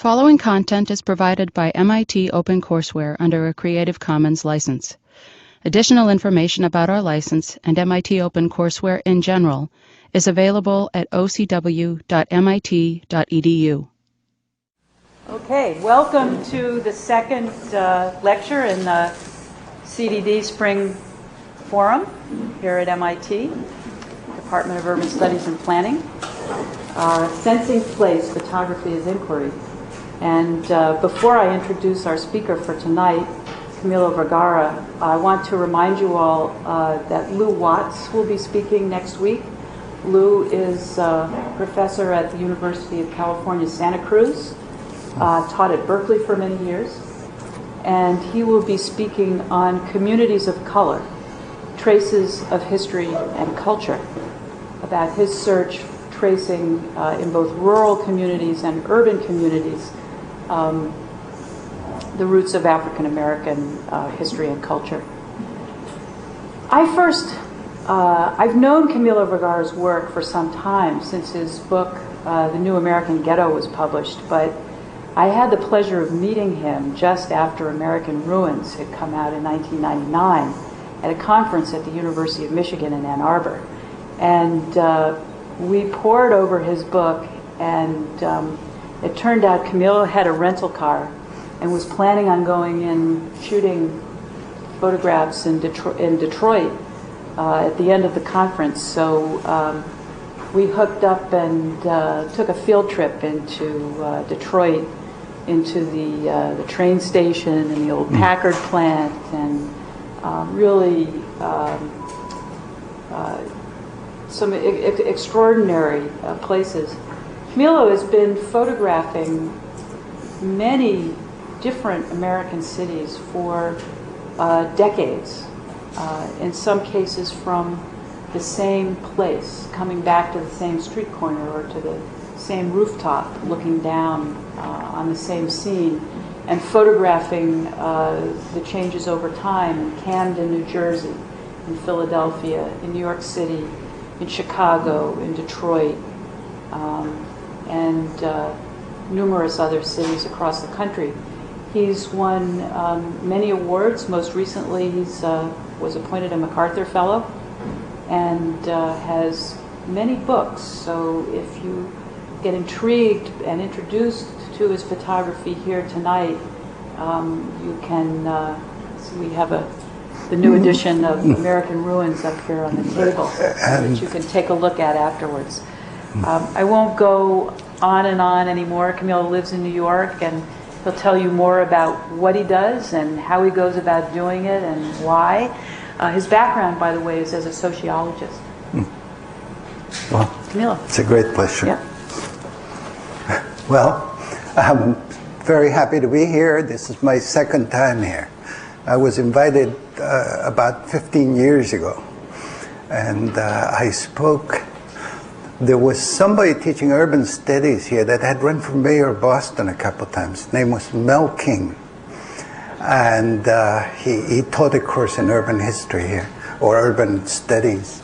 following content is provided by MIT OpenCourseWare under a Creative Commons license. Additional information about our license and MIT OpenCourseWare in general is available at ocw.mit.edu. Okay, welcome to the second lecture in the CDD Spring Forum here at MIT, Department of Urban Studies and Planning. Sensing Place, Photography as Inquiry. And before I introduce our speaker for tonight, Camilo Vergara, I want to remind you all that Lou Watts will be speaking next week. Lou is a professor at the University of California, Santa Cruz, taught at Berkeley for many years, and he will be speaking on communities of color, traces of history and culture, about his search tracing in both rural communities and urban communities the roots of African American history and culture. I've known Camilo Vergara's work for some time, since his book, The New American Ghetto, was published, but I had the pleasure of meeting him just after American Ruins had come out in 1999 at a conference at the University of Michigan in Ann Arbor. And we pored over his book, and it turned out Camilo had a rental car and was planning on going in shooting photographs in Detroit at the end of the conference. So we hooked up and took a field trip into Detroit, into the train station and the old Packard plant, and really some extraordinary places. Camilo has been photographing many different American cities for decades, in some cases from the same place, coming back to the same street corner or to the same rooftop, looking down on the same scene, and photographing the changes over time in Camden, New Jersey, in Philadelphia, in New York City, in Chicago, in Detroit, and numerous other cities across the country. He's won many awards. Most recently, he was appointed a MacArthur Fellow, and has many books. So if you get intrigued and introduced to his photography here tonight, you can, so we have the new edition of American Ruins up here on the table, which you can take a look at afterwards. I won't go on and on anymore. Camilo lives in New York, and he'll tell you more about what he does and how he goes about doing it and why. His background, by the way, is as a sociologist. Well, Camilo. It's a great pleasure. Yeah. Well, I'm very happy to be here. This is my second time here. I was invited about 15 years ago, and I spoke. There was somebody teaching urban studies here that had run for mayor of Boston a couple of times. His name was Mel King, and he taught a course in urban history here, or urban studies.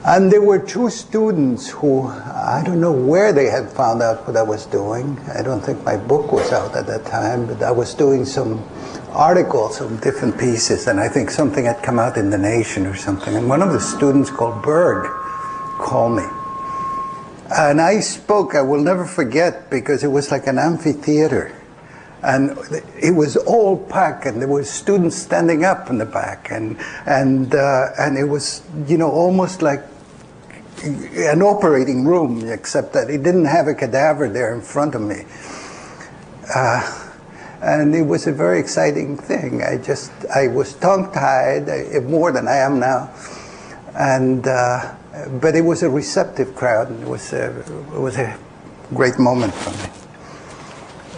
And there were two students who, I don't know where they had found out what I was doing. I don't think my book was out at that time, but I was doing some articles on different pieces, and I think something had come out in The Nation or something. And one of the students called Berg called me. And I spoke, I will never forget, because it was like an amphitheater. And it was all packed, and there were students standing up in the back, and it was, you know, almost like an operating room, except that it didn't have a cadaver there in front of me. And it was a very exciting thing. I was tongue-tied, more than I am now, and but it was a receptive crowd, and it was a great moment for me.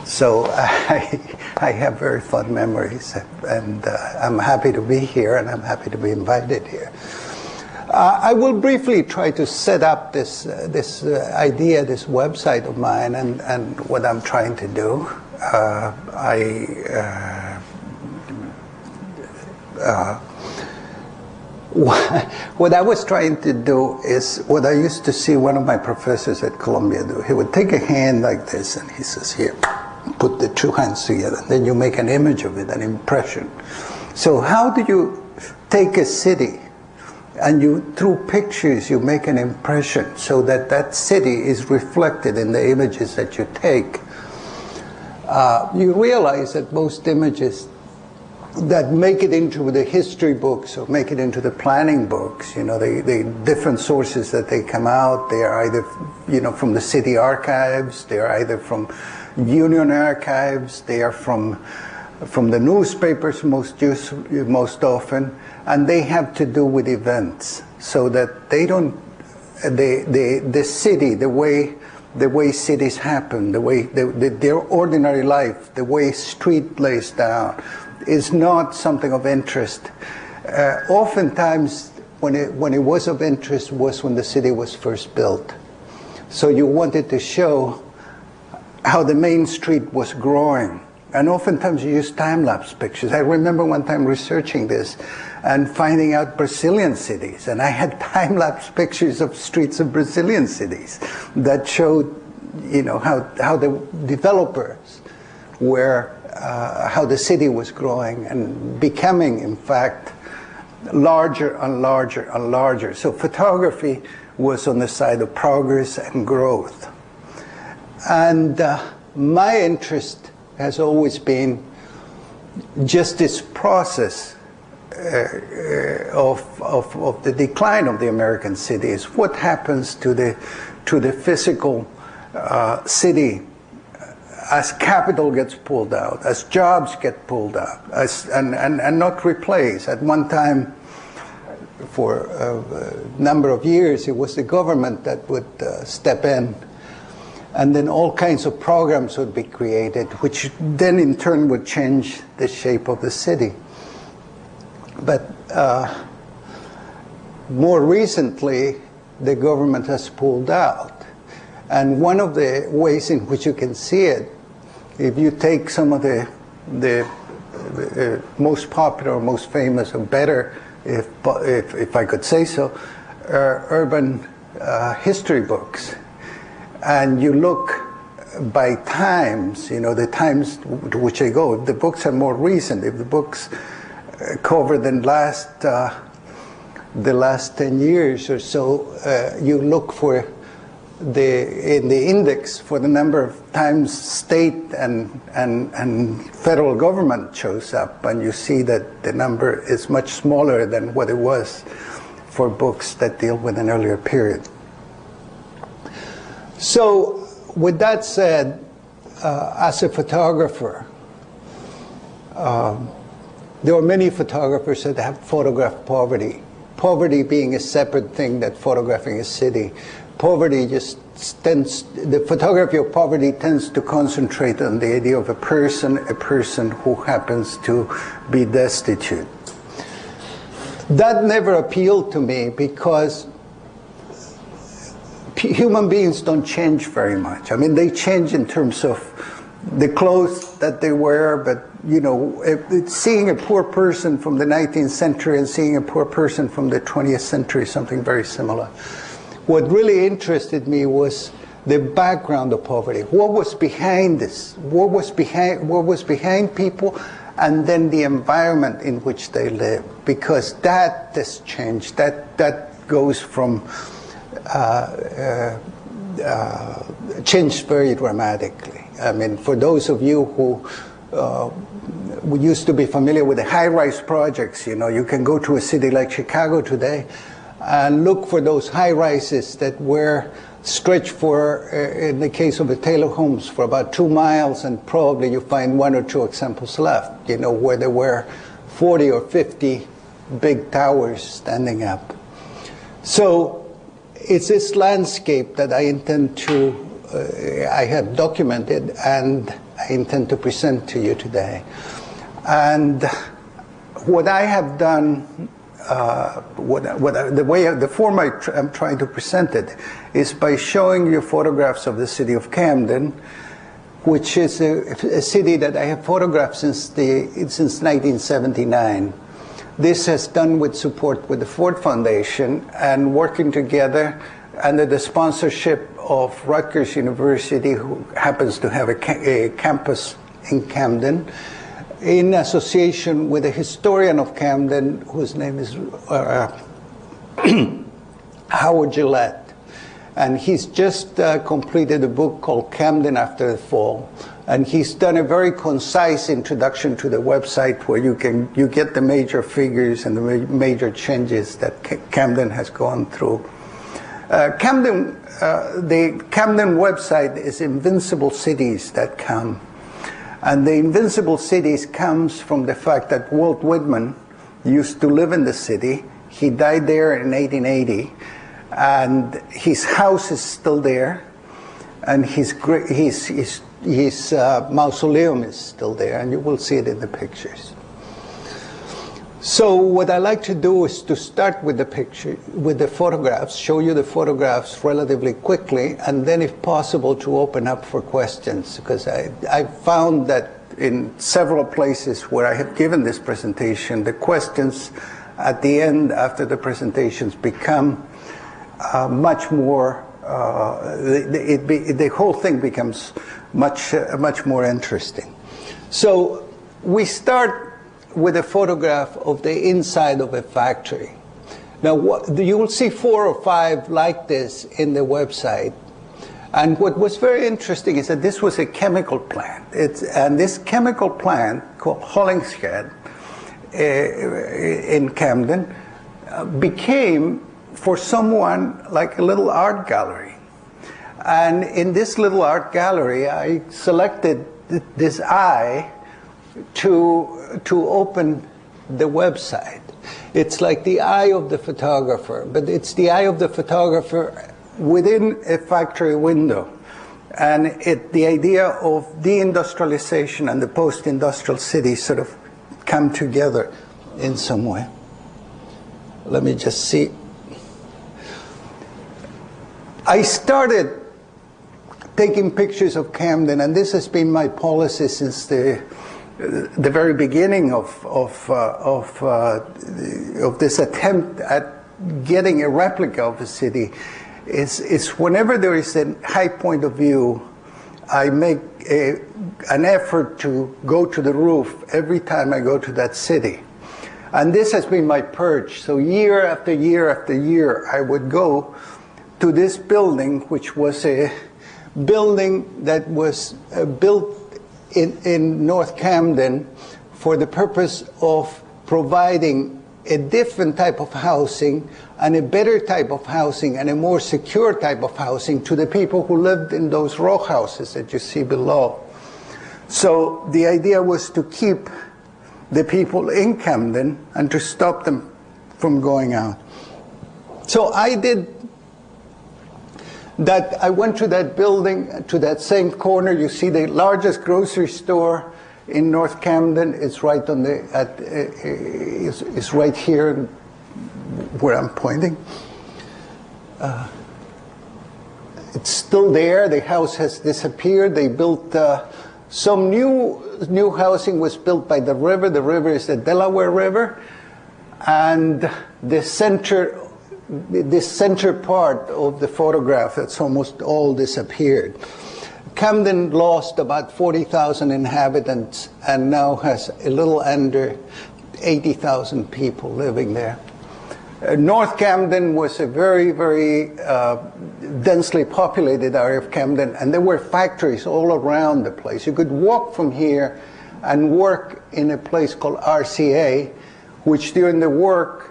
So I have very fond memories, and I'm happy to be here, and I'm happy to be invited here. I will briefly try to set up this idea, this website of mine, and what I'm trying to do. what I was trying to do is what I used to see one of my professors at Columbia do. He would take a hand like this and he says, here, put the two hands together. Then you make an image of it, an impression. So how do you take a city and you, through pictures, you make an impression so that that city is reflected in the images that you take? You realize that most images that make it into the history books or make it into the planning books, you know, the different sources that they come out, they are either, you know, from the city archives, they are either from union archives, they are from the newspapers most often, and they have to do with events, so that they don't, the city, the way cities happen, the way their ordinary life, the way street lays down, is not something of interest. Oftentimes, when it was of interest was when the city was first built. So you wanted to show how the main street was growing. And oftentimes you use time-lapse pictures. I remember one time researching this and finding out Brazilian cities. And I had time-lapse pictures of streets of Brazilian cities that showed, you know, how the developers were, how the city was growing and becoming, in fact, larger and larger and larger. So photography was on the side of progress and growth. And my interest has always been just this process of the decline of the American cities. What happens to the physical city as capital gets pulled out, as jobs get pulled out, and not replaced. At one time, for a number of years, it was the government that would step in, and then all kinds of programs would be created, which then in turn would change the shape of the city. But more recently, the government has pulled out. And one of the ways in which you can see it, if you take some of the most popular, most famous, or better, if I could say so, urban history books, and you look by times, you know, the times to which they go. If the books are more recent, if the books cover the last 10 years or so, you look for in the index for the number of times state and federal government shows up, and you see that the number is much smaller than what it was for books that deal with an earlier period. So, with that said, as a photographer, there are many photographers that have photographed poverty. Poverty being a separate thing that photographing a city. Poverty just tends, the photography of poverty tends to concentrate on the idea of a person who happens to be destitute. That never appealed to me because human beings don't change very much. I mean, they change in terms of the clothes that they wear, but, you know, seeing a poor person from the 19th century and seeing a poor person from the 20th century is something very similar. What really interested me was the background of poverty. What was behind this? What was behind people, and then the environment in which they live, because that has changed. That goes from changed very dramatically. I mean, for those of you who used to be familiar with the high-rise projects, you know, you can go to a city like Chicago today and look for those high-rises that were stretched for, in the case of the Taylor homes, for about 2 miles, and probably you find 1 or 2 examples left, you know, where there were 40 or 50 big towers standing up. So it's this landscape that I intend to, I have documented and I intend to present to you today. And what I have done, the form I'm trying to present it is by showing you photographs of the city of Camden, which is a city that I have photographed since 1979. This is done with support with the Ford Foundation and working together under the sponsorship of Rutgers University, who happens to have a campus in Camden, in association with a historian of Camden whose name is Howard Gillette. And he's just completed a book called Camden After the Fall. And he's done a very concise introduction to the website where you get the major figures and the major changes that Camden has gone through. The Camden website is invinciblecities.com. And the Invincible Cities comes from the fact that Walt Whitman used to live in the city. He died there in 1880. And his house is still there. And his mausoleum is still there, and you will see it in the pictures. So what I like to do is to start with the photographs, show you the photographs relatively quickly, and then if possible to open up for questions, because I found that in several places where I have given this presentation, the questions at the end after the presentations become much more the whole thing becomes much more interesting. So we start with a photograph of the inside of a factory. Now you will see 4 or 5 like this in the website. And what was very interesting is that this was a chemical plant. And this chemical plant called Hollingshead in Camden became for someone like a little art gallery. And in this little art gallery, I selected this eye to open the website. It's like the eye of the photographer, but it's the eye of the photographer within a factory window. And the idea of deindustrialization and the post-industrial city sort of come together in some way. Let me just see. I started taking pictures of Camden, and this has been my policy since the very beginning of this attempt at getting a replica of the city. Is whenever there is a high point of view, I make an effort to go to the roof every time I go to that city. And this has been my purge. So year after year after year, I would go to this building, which was a building that was built in North Camden for the purpose of providing a different type of housing and a better type of housing and a more secure type of housing to the people who lived in those row houses that you see below. So the idea was to keep the people in Camden and to stop them from going out. So I did that. I went to that building, to that same corner. You see the largest grocery store in North Camden. It's right on it's right here where I'm pointing. It's still there. The house has disappeared. They built some new housing was built by the river. The river is the Delaware River, and this center part of the photograph, that's almost all disappeared. Camden lost about 40,000 inhabitants and now has a little under 80,000 people living there. North Camden was a very, very densely populated area of Camden, and there were factories all around the place. You could walk from here and work in a place called RCA, which during the war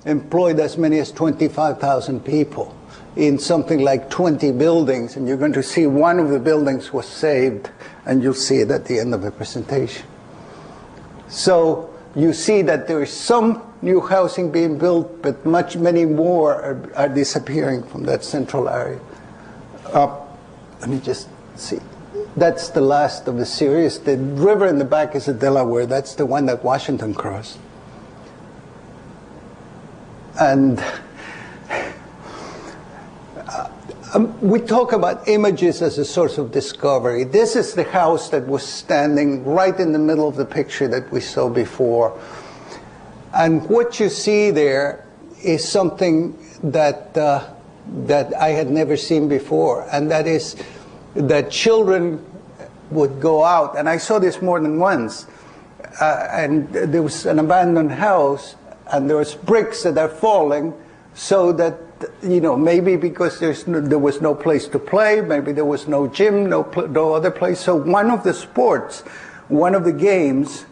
employed as many as 25,000 people in something like 20 buildings, and you're going to see one of the buildings was saved, and you'll see it at the end of the presentation. So you see that there is some new housing being built, but many more are disappearing from that central area. Let me just see. That's the last of the series. The river in the back is the Delaware. That's the one that Washington crossed. And we talk about images as a source of discovery. This is the house that was standing right in the middle of the picture that we saw before. And what you see there is something that that I had never seen before, and that is that children would go out, and I saw this more than once, and there was an abandoned house, and there was bricks that are falling, so that, you know, maybe because there was no place to play, maybe there was no gym, no other place. So one of the sports, one of the games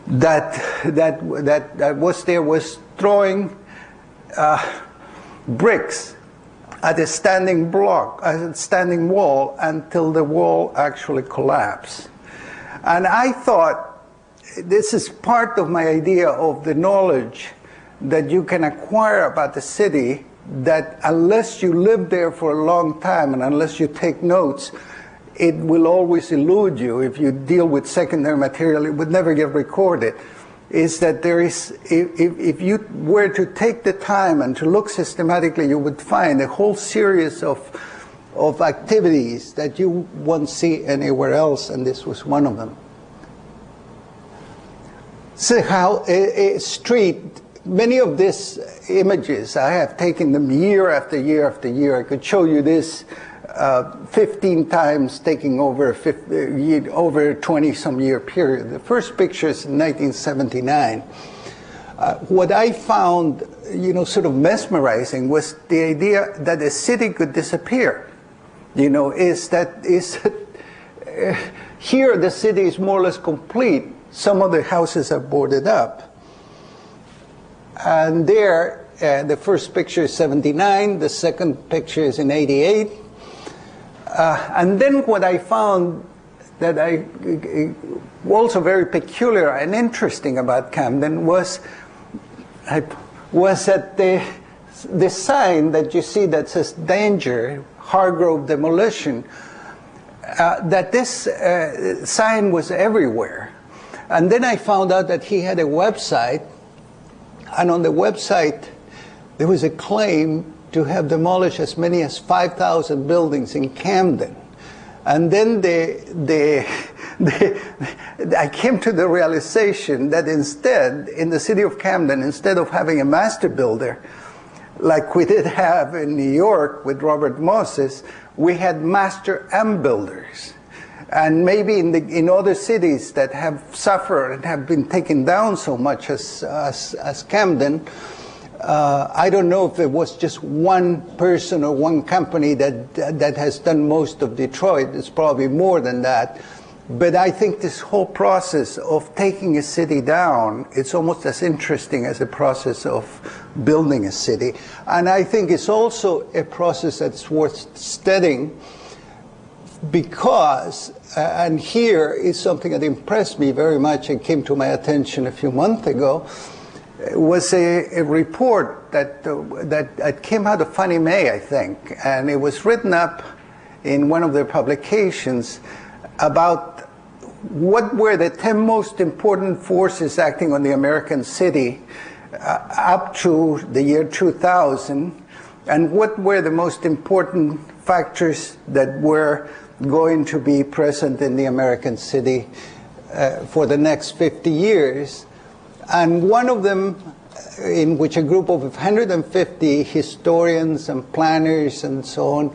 that was there was throwing bricks at a standing block, at a standing wall, until the wall actually collapsed. And I thought, this is part of my idea of the knowledge that you can acquire about the city, that unless you live there for a long time and unless you take notes, it will always elude you. If you deal with secondary material, it would never get recorded. Is that there is, if you were to take the time and to look systematically, you would find a whole series of activities that you won't see anywhere else, and this was one of them. So how a street, many of these images, I have taken them year after year after year. I could show you this 15 times, taking over a 20-some year period. The first picture is in 1979. What I found, you know, sort of mesmerizing was the idea that a city could disappear. You know, here the city is more or less complete. Some of the houses are boarded up. And there, the first picture is 79, the second picture is in 88. And then what I found that also very peculiar and interesting about Camden was that the sign that you see that says danger, Hargrove demolition, that this sign was everywhere. And then I found out that he had a website, and on the website there was a claim to have demolished as many as 5,000 buildings in Camden. And then I came to the realization that instead, in the city of Camden, instead of having a master builder, like we did have in New York with Robert Moses, we had master builders. And maybe in other cities that have suffered and have been taken down so much as Camden, I don't know if it was just one person or one company that has done most of Detroit. It's probably more than that. But I think this whole process of taking a city down, it's almost as interesting as the process of building a city. And I think it's also a process that's worth studying, because, and here is something that impressed me very much and came to my attention a few months ago, was a report that came out of Fannie Mae, I think, and it was written up in one of their publications about what were the 10 most important forces acting on the American city up to the year 2000, and what were the most important factors that were going to be present in the American city for the next 50 years. And one of them, in which a group of 150 historians and planners and so on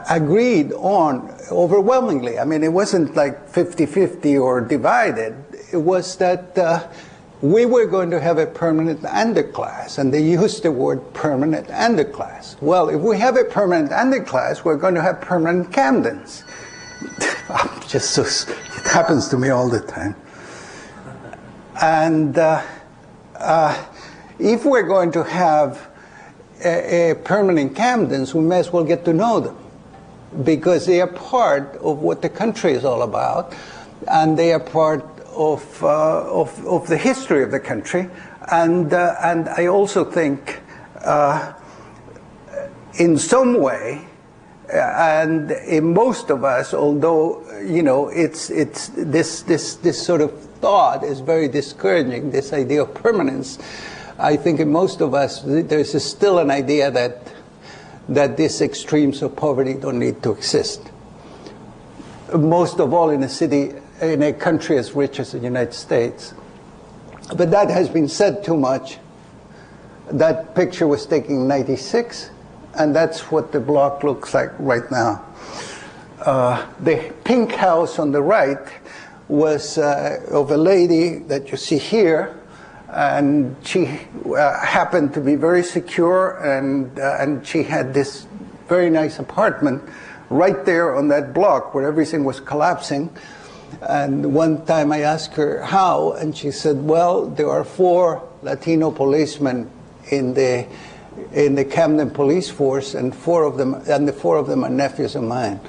agreed on overwhelmingly. I mean, it wasn't like 50-50 or divided. It was that we were going to have a permanent underclass, and they used the word permanent underclass. Well, if we have a permanent underclass, we're going to have permanent Camdens. Just so, it happens to me all the time. And if we're going to have a permanent Camdens, we may as well get to know them, because they are part of what the country is all about, and they are part of the history of the country. And I also think, in some way, and in most of us, although you know, it's this sort of thought is very discouraging, this idea of permanence. I think in most of us, there's still an idea that these extremes of poverty don't need to exist. Most of all in a city, in a country as rich as the United States. But that has been said too much. That picture was taken in '96, and that's what the block looks like right now. The pink house on the right was of a lady that you see here, and she happened to be very secure, and she had this very nice apartment right there on that block where everything was collapsing. And one time I asked her how, and she said, well, there are 4 Latino policemen in the Camden police force, and the 4 of them are nephews of mine.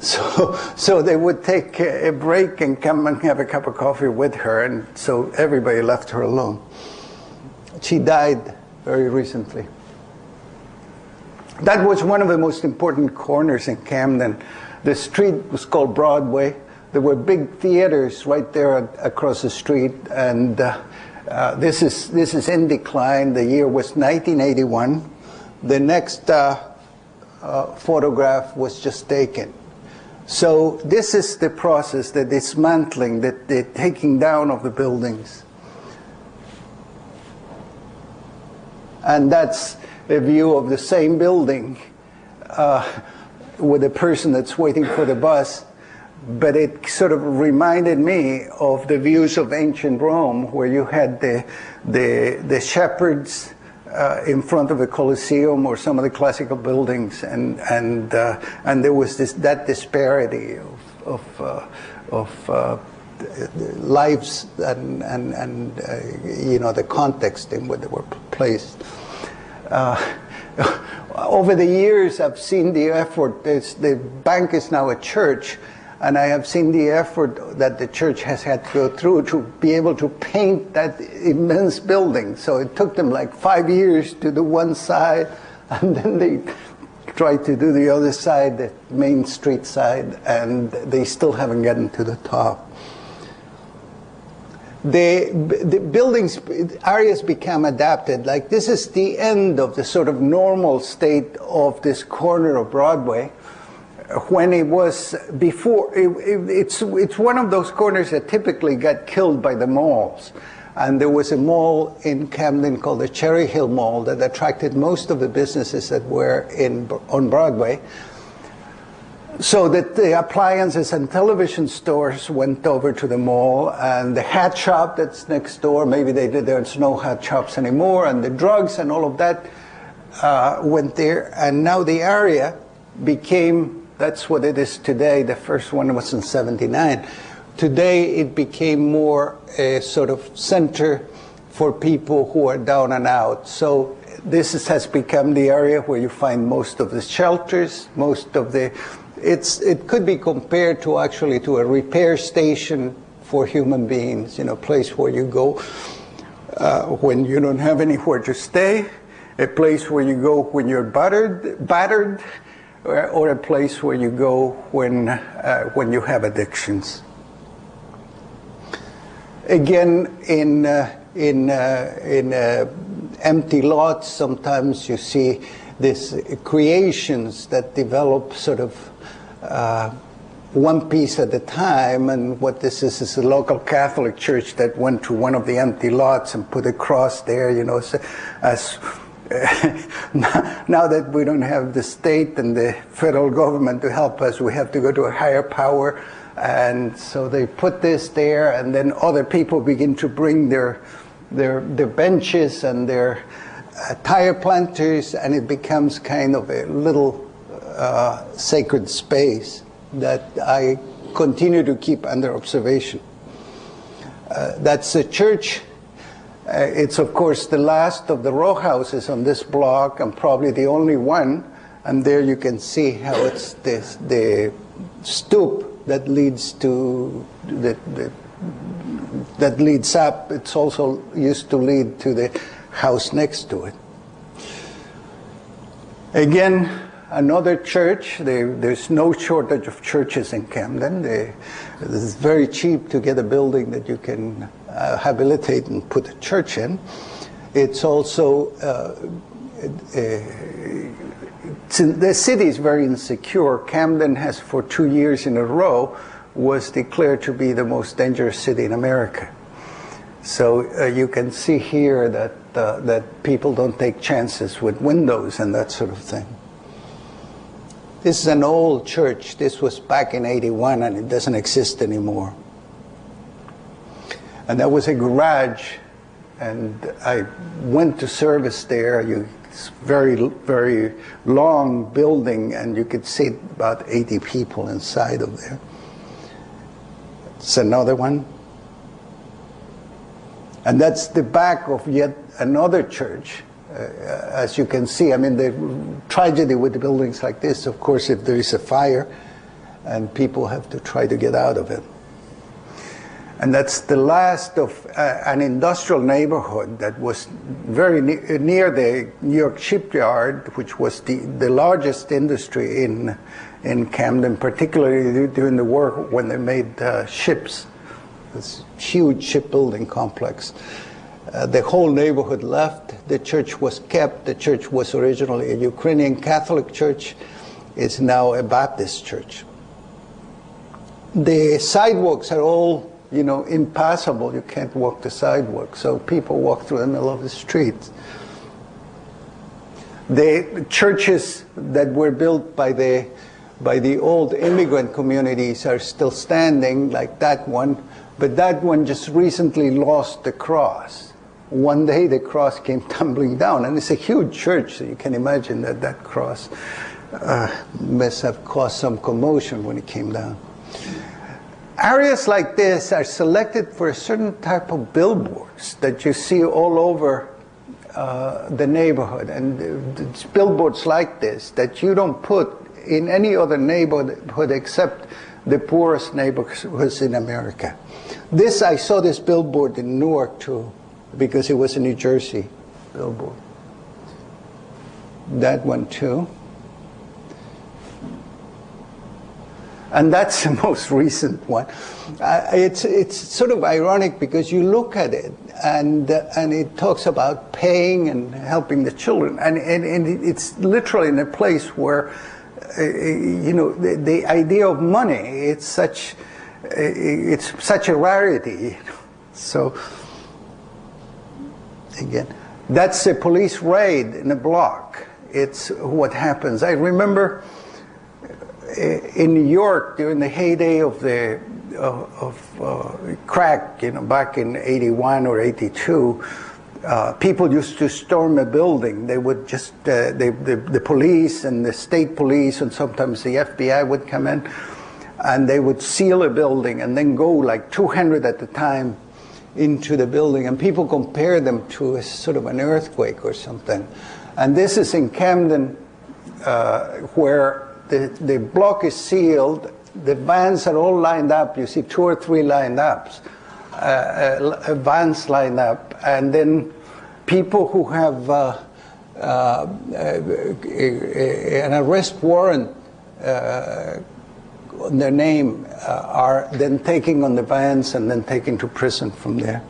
So they would take a break and come and have a cup of coffee with her, and so everybody left her alone. She died very recently. That was one of the most important corners in Camden. The street was called Broadway. There were big theaters right there across the street, and this is in decline. The year was 1981. The next photograph was just taken. So this is the process, the dismantling, the taking down of the buildings. And that's a view of the same building with a person that's waiting for the bus. But it sort of reminded me of the views of ancient Rome, where you had the shepherds in front of the Colosseum or some of the classical buildings, and there was that disparity of lives and you know, the context in which they were placed. Over the years, I've seen the effort. The bank is now a church. And I have seen the effort that the church has had to go through to be able to paint that immense building. So it took them like 5 years to do one side, and then they tried to do the other side, the main street side, and they still haven't gotten to the top. The buildings, areas become adapted. Like this is the end of the sort of normal state of this corner of Broadway. When it was before, it's one of those corners that typically got killed by the malls. And there was a mall in Camden called the Cherry Hill Mall that attracted most of the businesses that were on Broadway. So that the appliances and television stores went over to the mall, and the hat shop that's next door, maybe there's no hat shops anymore, and the drugs and all of that went there. And now the area became, that's what it is today. The first one was in '79. Today it became more a sort of center for people who are down and out. So this has become the area where you find most of the shelters, most of the, it could be compared to actually to a repair station for human beings, you know, a place where you go when you don't have anywhere to stay, a place where you go when you're battered, or a place where you go when you have addictions. Again, in empty lots, sometimes you see these creations that develop sort of one piece at a time. And what this is a local Catholic church that went to one of the empty lots and put a cross there, you know, as now that we don't have the state and the federal government to help us, we have to go to a higher power. And so they put this there, and then other people begin to bring their benches and their tire planters, and it becomes kind of a little sacred space that I continue to keep under observation. That's a church. It's, of course, the last of the row houses on this block, and probably the only one. And there you can see how it's the stoop that leads to that leads up. It's also used to lead to the house next to it. Again, another church. There's no shortage of churches in Camden. It's very cheap to get a building that you can habilitate and put a church in. It's also the city is very insecure. Camden has, for 2 years in a row, was declared to be the most dangerous city in America. So you can see here that people don't take chances with windows and that sort of thing. This is an old church. This was back in '81 and it doesn't exist anymore. And that was a garage, and I went to service there. It's very, very long building, and you could see about 80 people inside of there. It's another one. And that's the back of yet another church. As you can see, I mean, the tragedy with the buildings like this, of course, if there is a fire, and people have to try to get out of it. And that's the last of an industrial neighborhood that was very near the New York shipyard, which was the largest industry in Camden, particularly during the war when they made ships. This huge shipbuilding complex. The whole neighborhood left. The church was kept. The church was originally a Ukrainian Catholic church. It's now a Baptist church. The sidewalks are all, impassable. You can't walk the sidewalk, so people walk through the middle of the street. The churches that were built by the old immigrant communities are still standing, like that one, but that one just recently lost the cross. One day the cross came tumbling down, and it's a huge church, so you can imagine that cross must have caused some commotion when it came down. Areas like this are selected for a certain type of billboards that you see all over the neighborhood. And it's billboards like this that you don't put in any other neighborhood except the poorest neighborhoods in America. I saw this billboard in Newark too, because it was a New Jersey billboard. That one too. And that's the most recent one. It's sort of ironic because you look at it and it talks about paying and helping the children, and it's literally in a place where the idea of money, it's such a rarity. So again, that's a police raid in a block. It's what happens. I remember in New York during the heyday of crack, back in '81 or '82, people used to storm a building. They would just the police and the state police and sometimes the FBI would come in, and they would seal a building and then go like 200 at a time into the building, and people compare them to a sort of an earthquake or something. And this is in Camden, where the block is sealed, the vans are all lined up. You see 2 or 3 lined up, vans lined up, and then people who have an arrest warrant on their name are then taken on the vans and then taken to prison from there.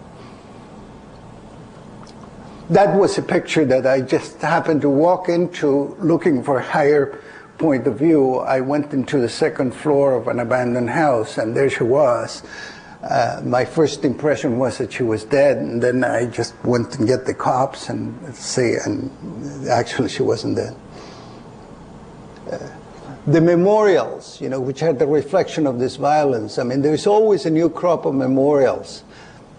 That was a picture that I just happened to walk into looking for a higher point of view. I went into the second floor of an abandoned house, and there she was. My first impression was that she was dead, and then I just went and get the cops and see, and actually she wasn't dead. The memorials, which are the reflection of this violence. I mean, there's always a new crop of memorials.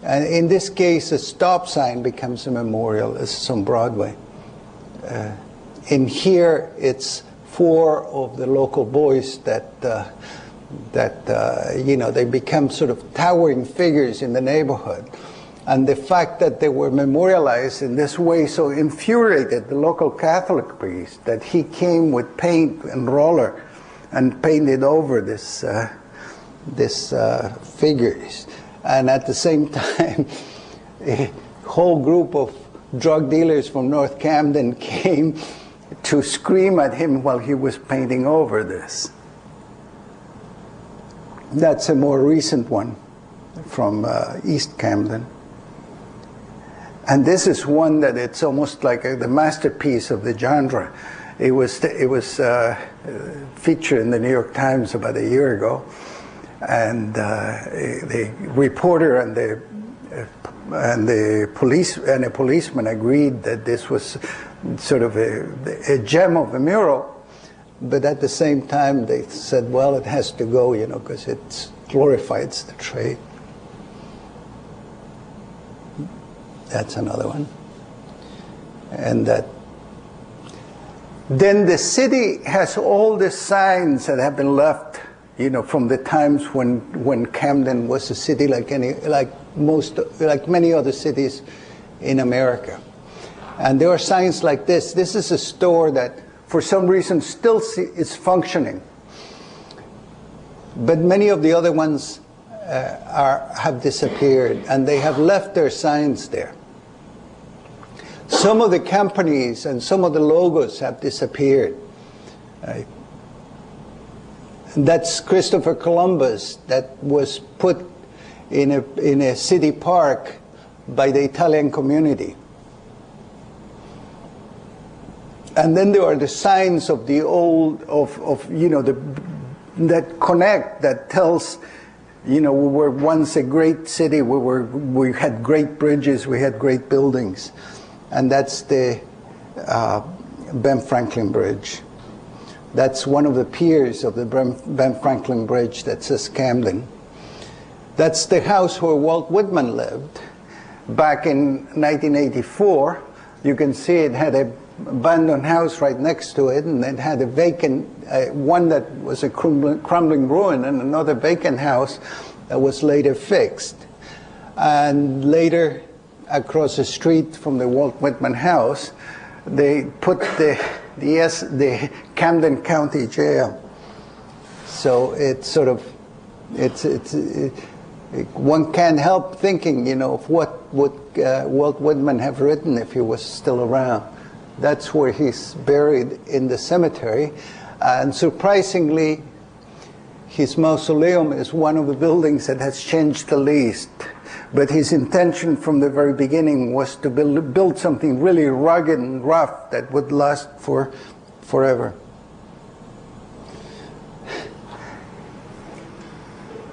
And in this case, a stop sign becomes a memorial. This is on Broadway. In here, it's 4 of the local boys that they become sort of towering figures in the neighborhood. And the fact that they were memorialized in this way so infuriated the local Catholic priest that he came with paint and roller and painted over this figures. And at the same time, a whole group of drug dealers from North Camden came to scream at him while he was painting over this. That's a more recent one from East Camden. And this is one that it's almost like the masterpiece of the genre. It was featured in the New York Times about a year ago. And the reporter and the and the police and a policeman agreed that this was sort of a gem of a mural. But at the same time, they said, well, it has to go, you know, because it glorifies the trade. That's another one. And that. Then the city has all the signs that have been left, you know, from the times when Camden was a city like many other cities in America. And there are signs like this. This is a store that, for some reason, still is functioning. But many of the other ones have disappeared, and they have left their signs there. Some of the companies and some of the logos have disappeared. Right? That's Christopher Columbus, that was put in a city park by the Italian community. And then there are the signs of the old, you know, that connect, that tells, you know, we were once a great city, we had great bridges, we had great buildings. And that's the Ben Franklin Bridge. That's one of the piers of the Ben Franklin Bridge that says Camden. That's the house where Walt Whitman lived. Back in 1984, you can see it had a abandoned house right next to it, and it had a vacant, one that was a crumbling ruin, and another vacant house that was later fixed. And later, across the street from the Walt Whitman house, they put the Camden County Jail. So it's sort of, one can't help thinking, you know, of what would Walt Whitman have written if he was still around. That's where he's buried in the cemetery. And surprisingly, his mausoleum is one of the buildings that has changed the least. But his intention from the very beginning was to build something really rugged and rough that would last forever.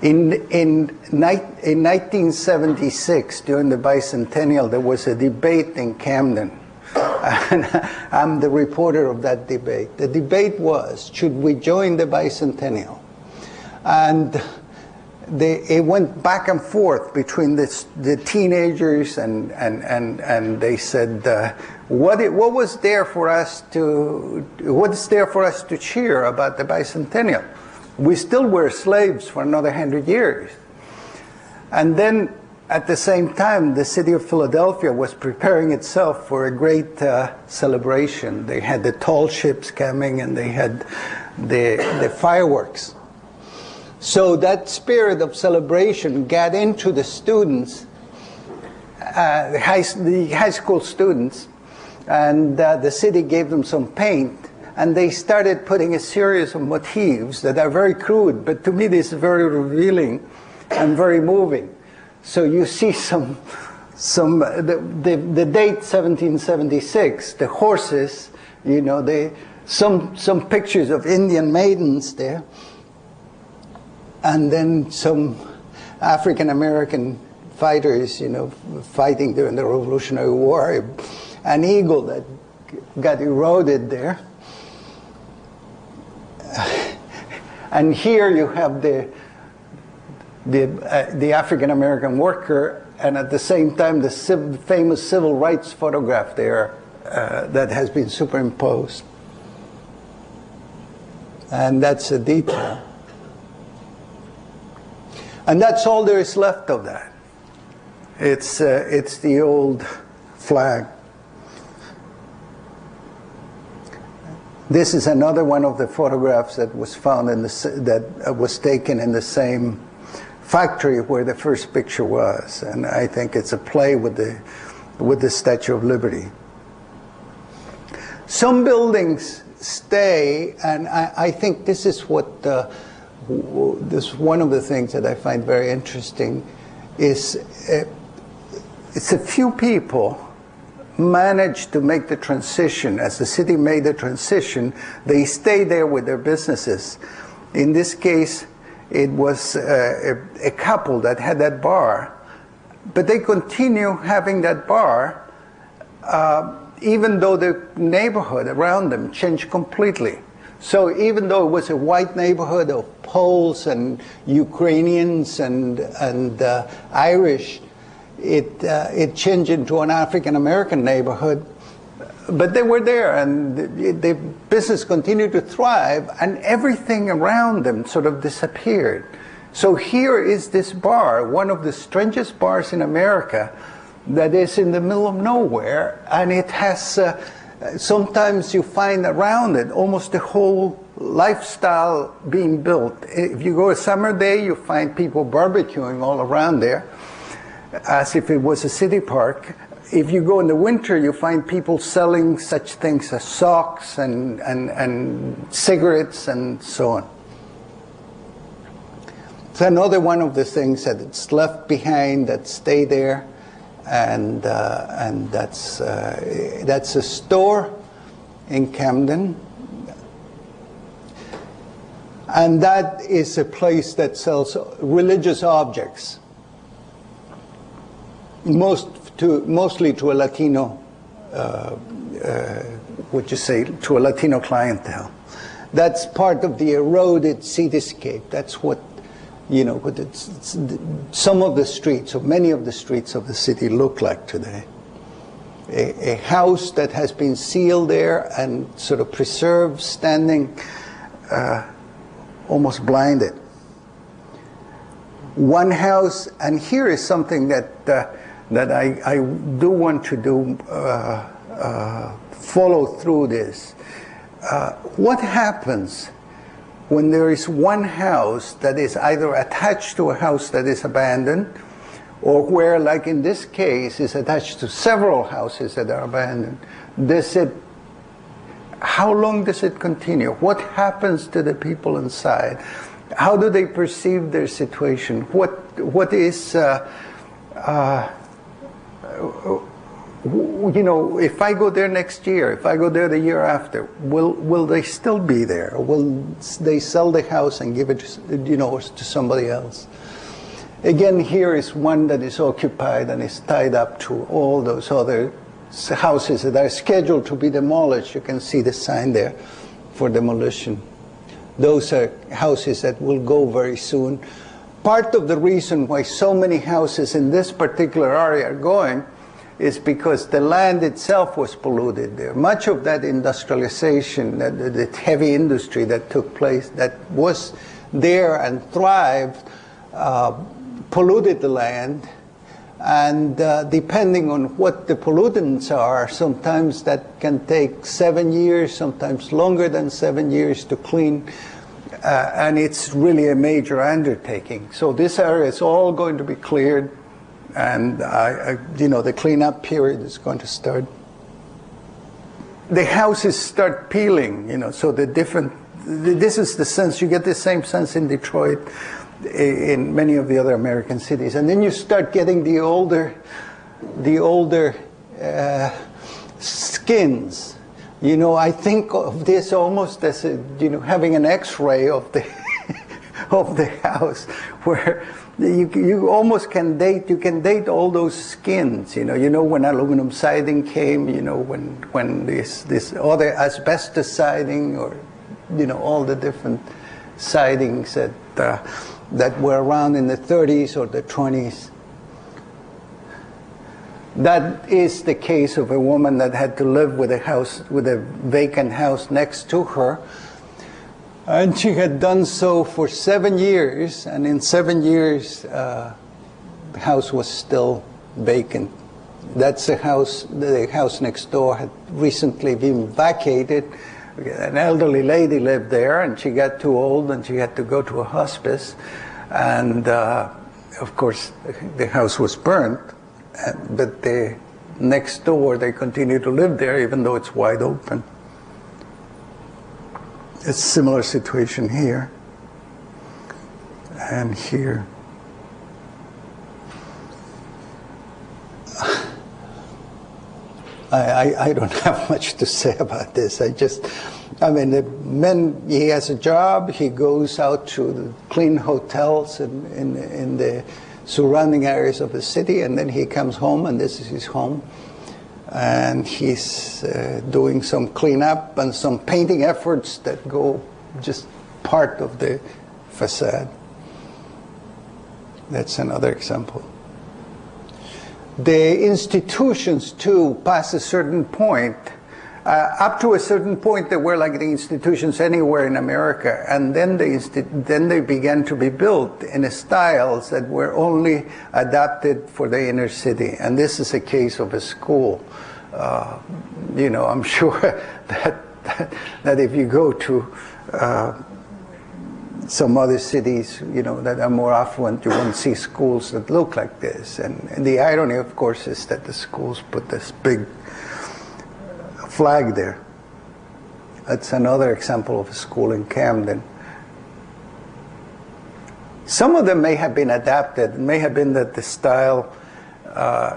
In 1976, during the bicentennial, there was a debate in Camden. And I'm the reporter of that debate. The debate was, should we join the bicentennial? And it went back and forth between the teenagers, and they said, what's there for us to cheer about the bicentennial? We still were slaves for another 100 years. And then, at the same time, the city of Philadelphia was preparing itself for a great celebration. They had the tall ships coming, and they had the fireworks. So that spirit of celebration got into the students, the high school students, and the city gave them some paint, and they started putting a series of motifs that are very crude, but to me this is very revealing and very moving. So you see the date 1776, the horses, you know, some pictures of Indian maidens there, and then some African American fighters, you know, fighting during the Revolutionary War, an eagle that got eroded there. And here you have the African American worker, and at the same time the famous civil rights photograph there that has been superimposed. And that's a detail. And that's all there is left of that. It's the old flag. This is another one of the photographs that was found that was taken in the same factory where the first picture was, and I think it's a play with the Statue of Liberty. Some buildings stay, and I think this is what this one of the things that I find very interesting is it's a few people managed to make the transition. As the city made the transition, they stayed there with their businesses. In this case, it was a couple that had that bar, But they continue having that bar, even though the neighborhood around them changed completely. So even though it was a white neighborhood of Poles and Ukrainians and Irish, it changed into an African-American neighborhood. But they were there, and the business continued to thrive, and everything around them sort of disappeared. So here is this bar, one of the strangest bars in America, that is in the middle of nowhere, and it has, sometimes you find around it almost the whole lifestyle being built. If you go a summer day, you find people barbecuing all around there, as if it was a city park. If you go in the winter, you find people selling such things as socks and cigarettes and so on. It's another one of the things that it's left behind that stay there, and that's a store in Camden, and that is a place that sells religious objects, mostly to a Latino, to a Latino clientele. That's part of the eroded cityscape. That's what, some of the streets, or many of the streets of the city look like today. A house that has been sealed there and sort of preserved, standing almost blinded. One house, and here is something that I do want to follow through this. What happens when there is one house that is either attached to a house that is abandoned, or where, like in this case, is attached to several houses that are abandoned? How long does it continue? What happens to the people inside? How do they perceive their situation? What is if I go there next year, if I go there the year after, will they still be there? Or will they sell the house and give it to somebody else? Again, here is one that is occupied and is tied up to all those other houses that are scheduled to be demolished. You can see the sign there for demolition. Those are houses that will go very soon. Part of the reason why so many houses in this particular area are going is because the land itself was polluted there. Much of that industrialization, the heavy industry that took place, that was there and thrived, polluted the land. And depending on what the pollutants are, sometimes that can take 7 years, sometimes longer than 7 years to clean. And it's really a major undertaking. So this area is all going to be cleared, and the cleanup period is going to start. The houses start peeling, so this is the sense, you get the same sense in Detroit, in many of the other American cities. And then you start getting the older skins. I think of this almost as having an X-ray of the of the house, where you almost can date all those skins. When aluminum siding came, when this other asbestos siding, or all the different sidings that were around in the 30s or the 20s. That is the case of a woman that had to live with a vacant house next to her. And she had done so for 7 years, and in 7 years, the house was still vacant. That's the house next door had recently been vacated. An elderly lady lived there, and she got too old, and she had to go to a hospice. And of course, the house was burnt. But next door, they continue to live there, even though it's wide open. It's a similar situation here and here. I don't have much to say about this. The man, he has a job. He goes out to clean hotels in the surrounding areas of the city, and then he comes home, and this is his home. And he's doing some cleanup and some painting efforts that go just part of the facade. That's another example. The institutions, too, pass a certain point. Up to a certain point, they were like the institutions anywhere in America, and then they began to be built in quiles that were only adapted for the inner city. And this is a case of a school. You know, I'm sure that if you go to some other cities, you know, that are more affluent, you won't see schools that look like this. And the irony, of course, is that the schools put this big flag there. That's another example of a school in Camden. Some of them may have been adapted. It may have been that the style,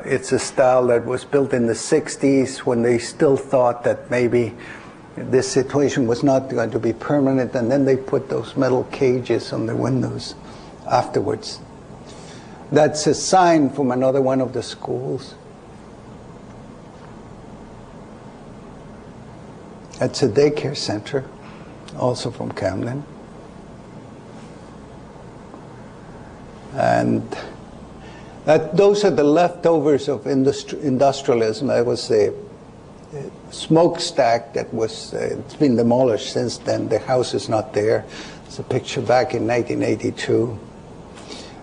it's a style that was built in the 60s when they still thought that maybe this situation was not going to be permanent, and then they put those metal cages on the windows afterwards. That's a sign from another one of the schools. That's a daycare center, also from Camden. And those are the leftovers of industrialism. That was a smokestack that was, it's been demolished since then. The house is not there. It's a picture back in 1982.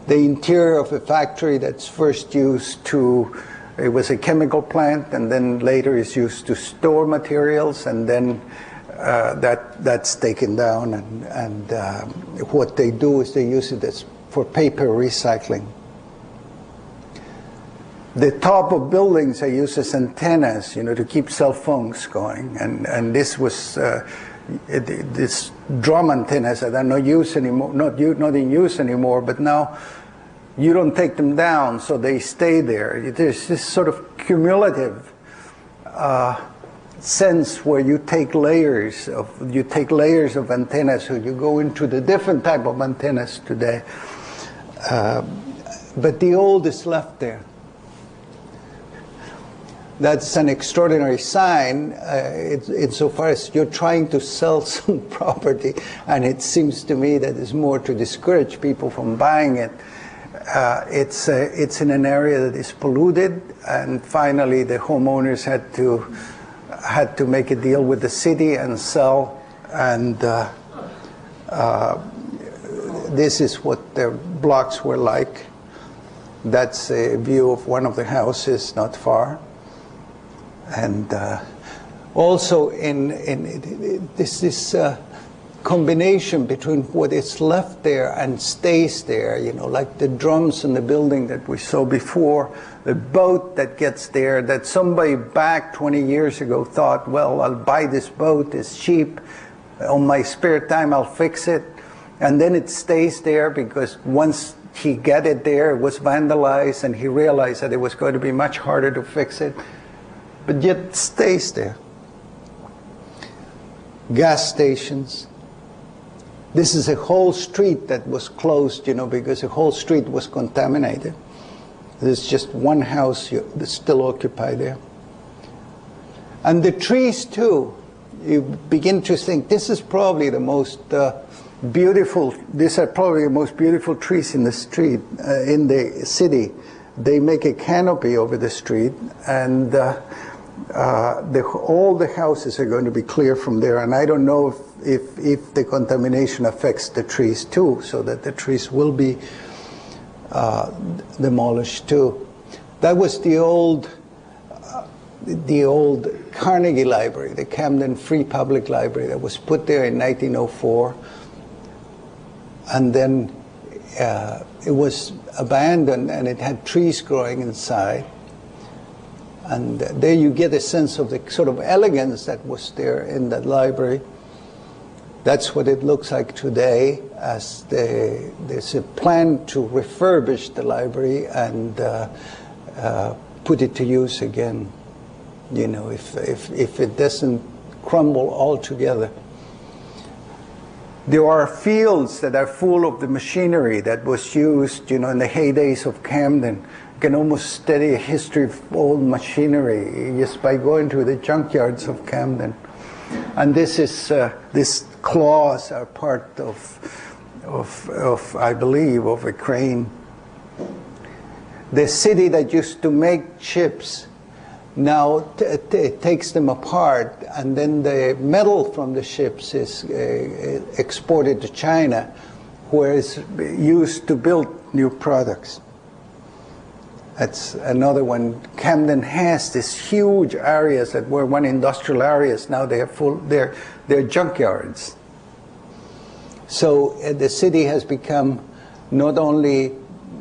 The interior of a factory that's first used to, it was a chemical plant, and then later is used to store materials, and then that's taken down, and what they do is they use it as for paper recycling. The top of buildings are used as antennas, you know, to keep cell phones going, and this was this drum antennas that are not used anymore, not in use anymore, but now you don't take them down, so they stay there. There's this sort of cumulative sense where you take layers of antennas, so you go into the different type of antennas today, but the old is left there. That's an extraordinary sign insofar as you're trying to sell some property, and it seems to me that it's more to discourage people from buying it. It's in an area that is polluted, and finally the homeowners had to make a deal with the city and sell, and this is what their blocks were like. That's a view of one of the houses not far. And also in this combination between what is left there and stays there, you know, like the drums in the building that we saw before, the boat that gets there, that somebody back 20 years ago thought, well, I'll buy this boat, it's cheap, on my spare time I'll fix it, and then it stays there because once he got it there, it was vandalized, and he realized that it was going to be much harder to fix it. But yet it stays there. Gas stations. This is a whole street that was closed, you know, because the whole street was contaminated. There's just one house that's still occupied there. And the trees too. You begin to think this is probably the most beautiful. These are probably the most beautiful trees in the street, in the city. They make a canopy over the street, and all the houses are going to be clear from there, and I don't know if the contamination affects the trees too, so that the trees will be demolished too. That was the old Carnegie Library, the Camden Free Public Library, that was put there in 1904, and then it was abandoned, and it had trees growing inside. And there you get a sense of the sort of elegance that was there in that library. That's what it looks like today, as there's a plan to refurbish the library and put it to use again, you know, if it doesn't crumble altogether. There are fields that are full of the machinery that was used, in the heydays of Camden. You can almost study a history of old machinery just by going to the junkyards of Camden. And these claws are part of I believe, of a crane. The city that used to make ships now takes them apart, and then the metal from the ships is exported to China, where it's used to build new products. That's another one. Camden has these huge areas that were one industrial areas. Now they are they're junkyards. So the city has become not only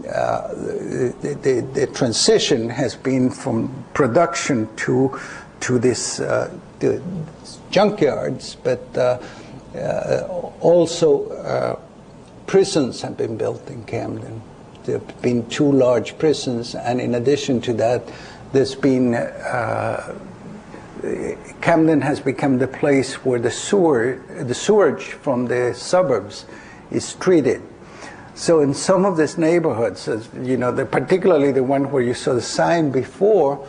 the transition has been from production to this the junkyards, but also prisons have been built in Camden. There have been 2 large prisons, and in addition to that, there's been Camden has become the place where the sewage from the suburbs is treated. So in some of these neighborhoods, particularly the one where you saw the sign before,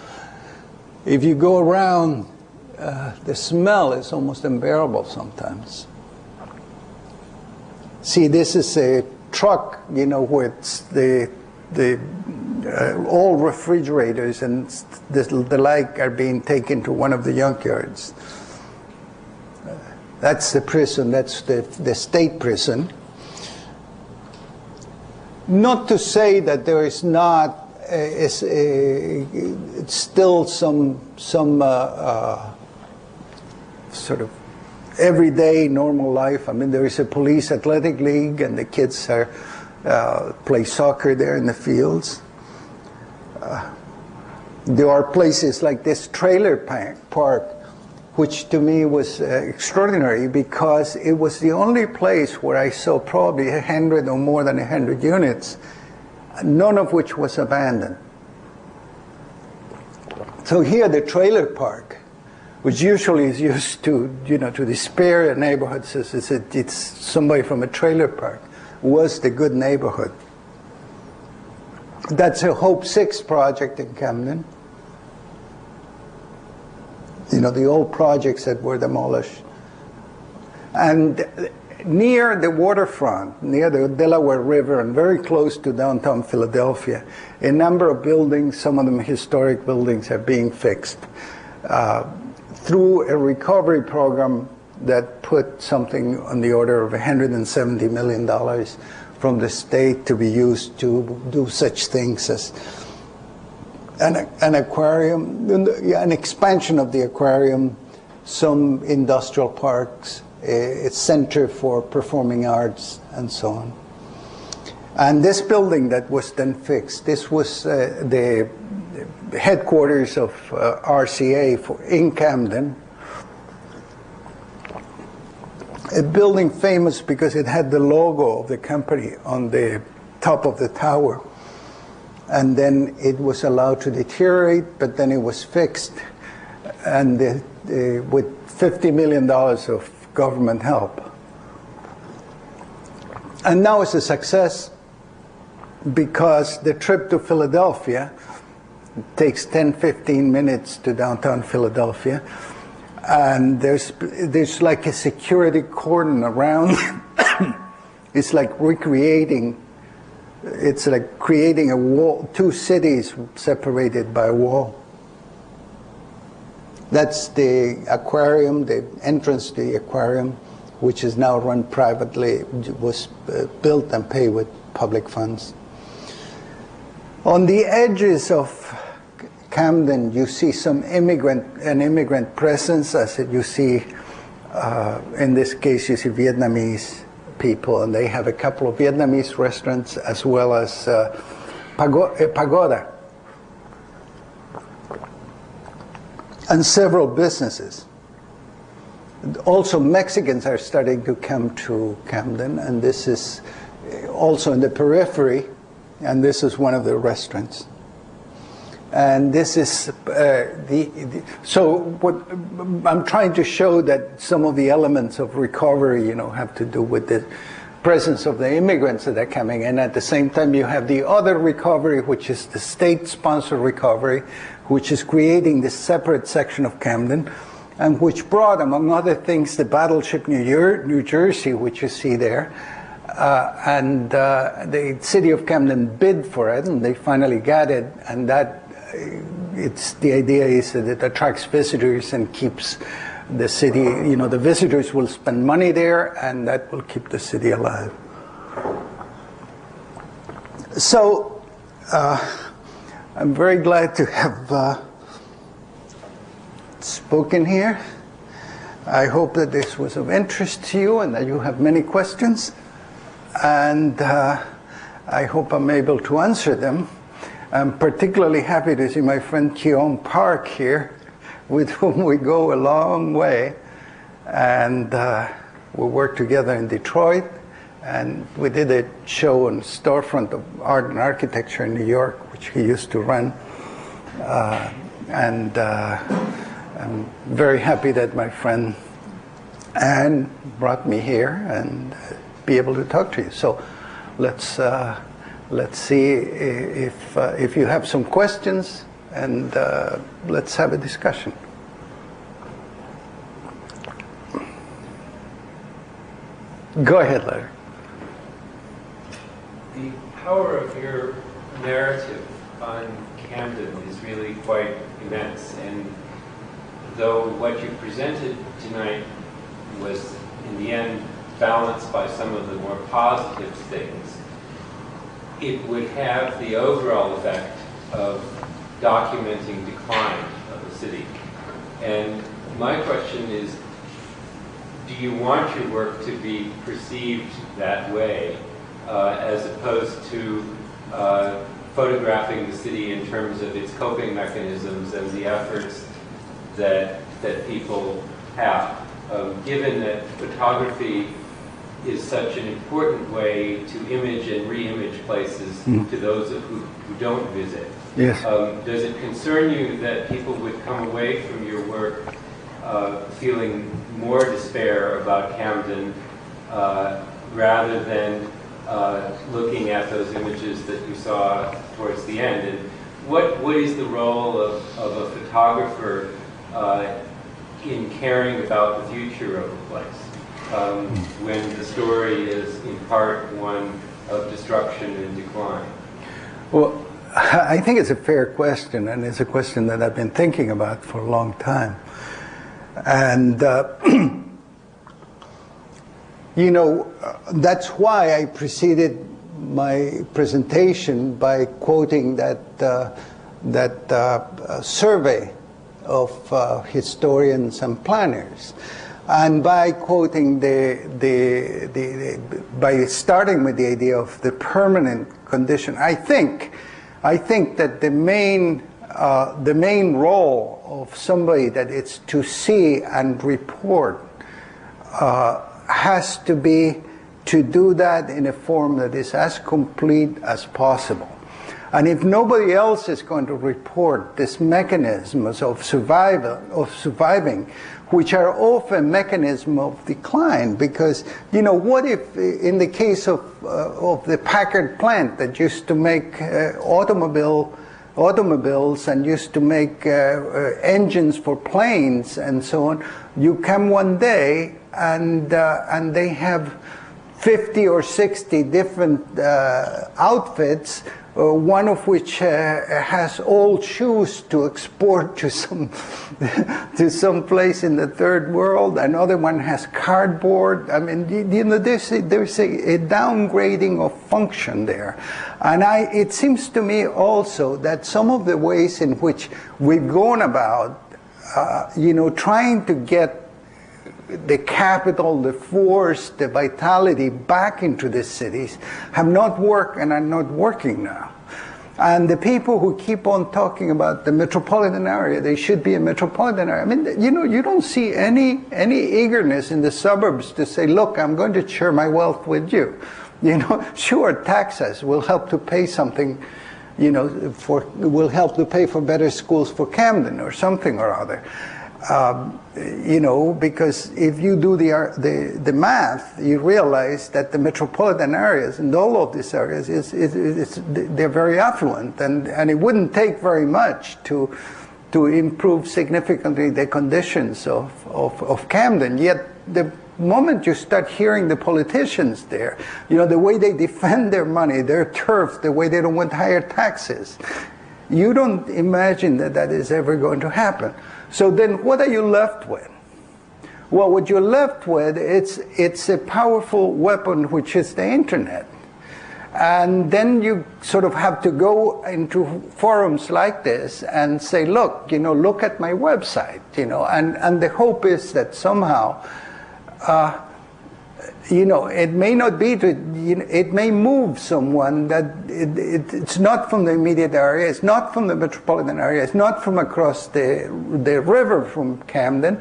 if you go around, the smell is almost unbearable sometimes. See, this is a truck, where it's all refrigerators and the like are being taken to one of the junkyards. That's the prison, that's the state prison. Not to say that there is not still some sort of everyday normal life. I mean, there is a police athletic league, and the kids play soccer there in the fields. There are places like this trailer park, which to me was extraordinary, because it was the only place where I saw probably 100 or more than 100 units, none of which was abandoned. So here the trailer park, which usually is used to, to despair neighborhoods, it's somebody from a trailer park, was the good neighborhood. That's a Hope 6 project in Camden. The old projects that were demolished. And near the waterfront, near the Delaware River, and very close to downtown Philadelphia, a number of buildings, some of them historic buildings, are being fixed through a recovery program that put something on the order of $170 million from the state to be used to do such things as an aquarium, an expansion of the aquarium, some industrial parks, a center for performing arts, and so on. And this building that was then fixed, this was the headquarters of RCA in Camden. A building famous because it had the logo of the company on the top of the tower. And then it was allowed to deteriorate, but then it was fixed, and with $50 million of government help. And now it's a success, because the trip to Philadelphia takes 10-15 minutes to downtown Philadelphia, and there's like a security cordon around. It's like recreating. It's like creating a wall, 2 cities separated by a wall. That's the aquarium, the entrance to the aquarium, which is now run privately. It was built and paid with public funds. On the edges of Camden, you see an immigrant presence, as you see, in this case, you see Vietnamese people, and they have a couple of Vietnamese restaurants as well as a pagoda and several businesses. Also, Mexicans are starting to come to Camden, and this is also in the periphery, and this is one of the restaurants. And this is so what I'm trying to show that some of the elements of recovery, have to do with the presence of the immigrants that are coming in. At the same time, you have the other recovery, which is the state-sponsored recovery, which is creating this separate section of Camden, and which brought, among other things, the battleship New Jersey, which you see there. And the city of Camden bid for it, and they finally got it, and that the idea is that it attracts visitors and keeps the city, the visitors will spend money there, and that will keep the city alive. So I'm very glad to have spoken here. I hope that this was of interest to you and that you have many questions, and I hope I'm able to answer them. I'm particularly happy to see my friend Keon Park here, with whom we go a long way, and we worked together in Detroit, and we did a show on Storefront of Art and Architecture in New York, which he used to run, and I'm very happy that my friend Anne brought me here and be able to talk to you. So let's see if you have some questions, and let's have a discussion. Go ahead, Larry. The power of your narrative on Camden is really quite immense, and though what you presented tonight was, in the end, balanced by some of the more positive things, it would have the overall effect of documenting decline of the city. And my question is, do you want your work to be perceived that way, as opposed to photographing the city in terms of its coping mechanisms and the efforts that people have? Given that photography is such an important way to image and re-image places to those who don't visit. Yes. Does it concern you that people would come away from your work feeling more despair about Camden rather than looking at those images that you saw towards the end? And what is the role of a photographer in caring about the future of a place when the story is in part one of destruction and decline? Well, I think it's a fair question, and it's a question that I've been thinking about for a long time. And that's why I preceded my presentation by quoting that survey of historians and planners, and by quoting by starting with the idea of the permanent condition. I think that the main role of somebody that it's to see and report has to be to do that in a form that is as complete as possible. And if nobody else is going to report these mechanisms of surviving, which are often mechanisms of decline, because what if, in the case of the Packard plant that used to make automobiles and used to make engines for planes and so on, you come one day and they have 50 or 60 different outfits, one of which has old shoes to export to some place in the third world. Another one has cardboard. I mean, there's a downgrading of function there. And it seems to me also that some of the ways in which we've gone about, trying to get the capital, the force, the vitality back into the cities have not worked and are not working now. And the people who keep on talking about the metropolitan area, they should be a metropolitan area. I mean, you don't see any eagerness in the suburbs to say, look, I'm going to share my wealth with you. Sure, taxes will help to pay something will help to pay for better schools for Camden or something or other. Because if you do the math, you realize that the metropolitan areas and all of these areas they're very affluent, and it wouldn't take very much to improve significantly the conditions of Camden. Yet the moment you start hearing the politicians there, the way they defend their money, their turf, the way they don't want higher taxes, you don't imagine that is ever going to happen. So then what are you left with? Well, what you're left with, it's a powerful weapon, which is the internet. And then you sort of have to go into forums like this and say, look, look at my website, and the hope is that somehow, it may not be it may move someone that it's not from the immediate area, it's not from the metropolitan area, it's not from across the river from Camden,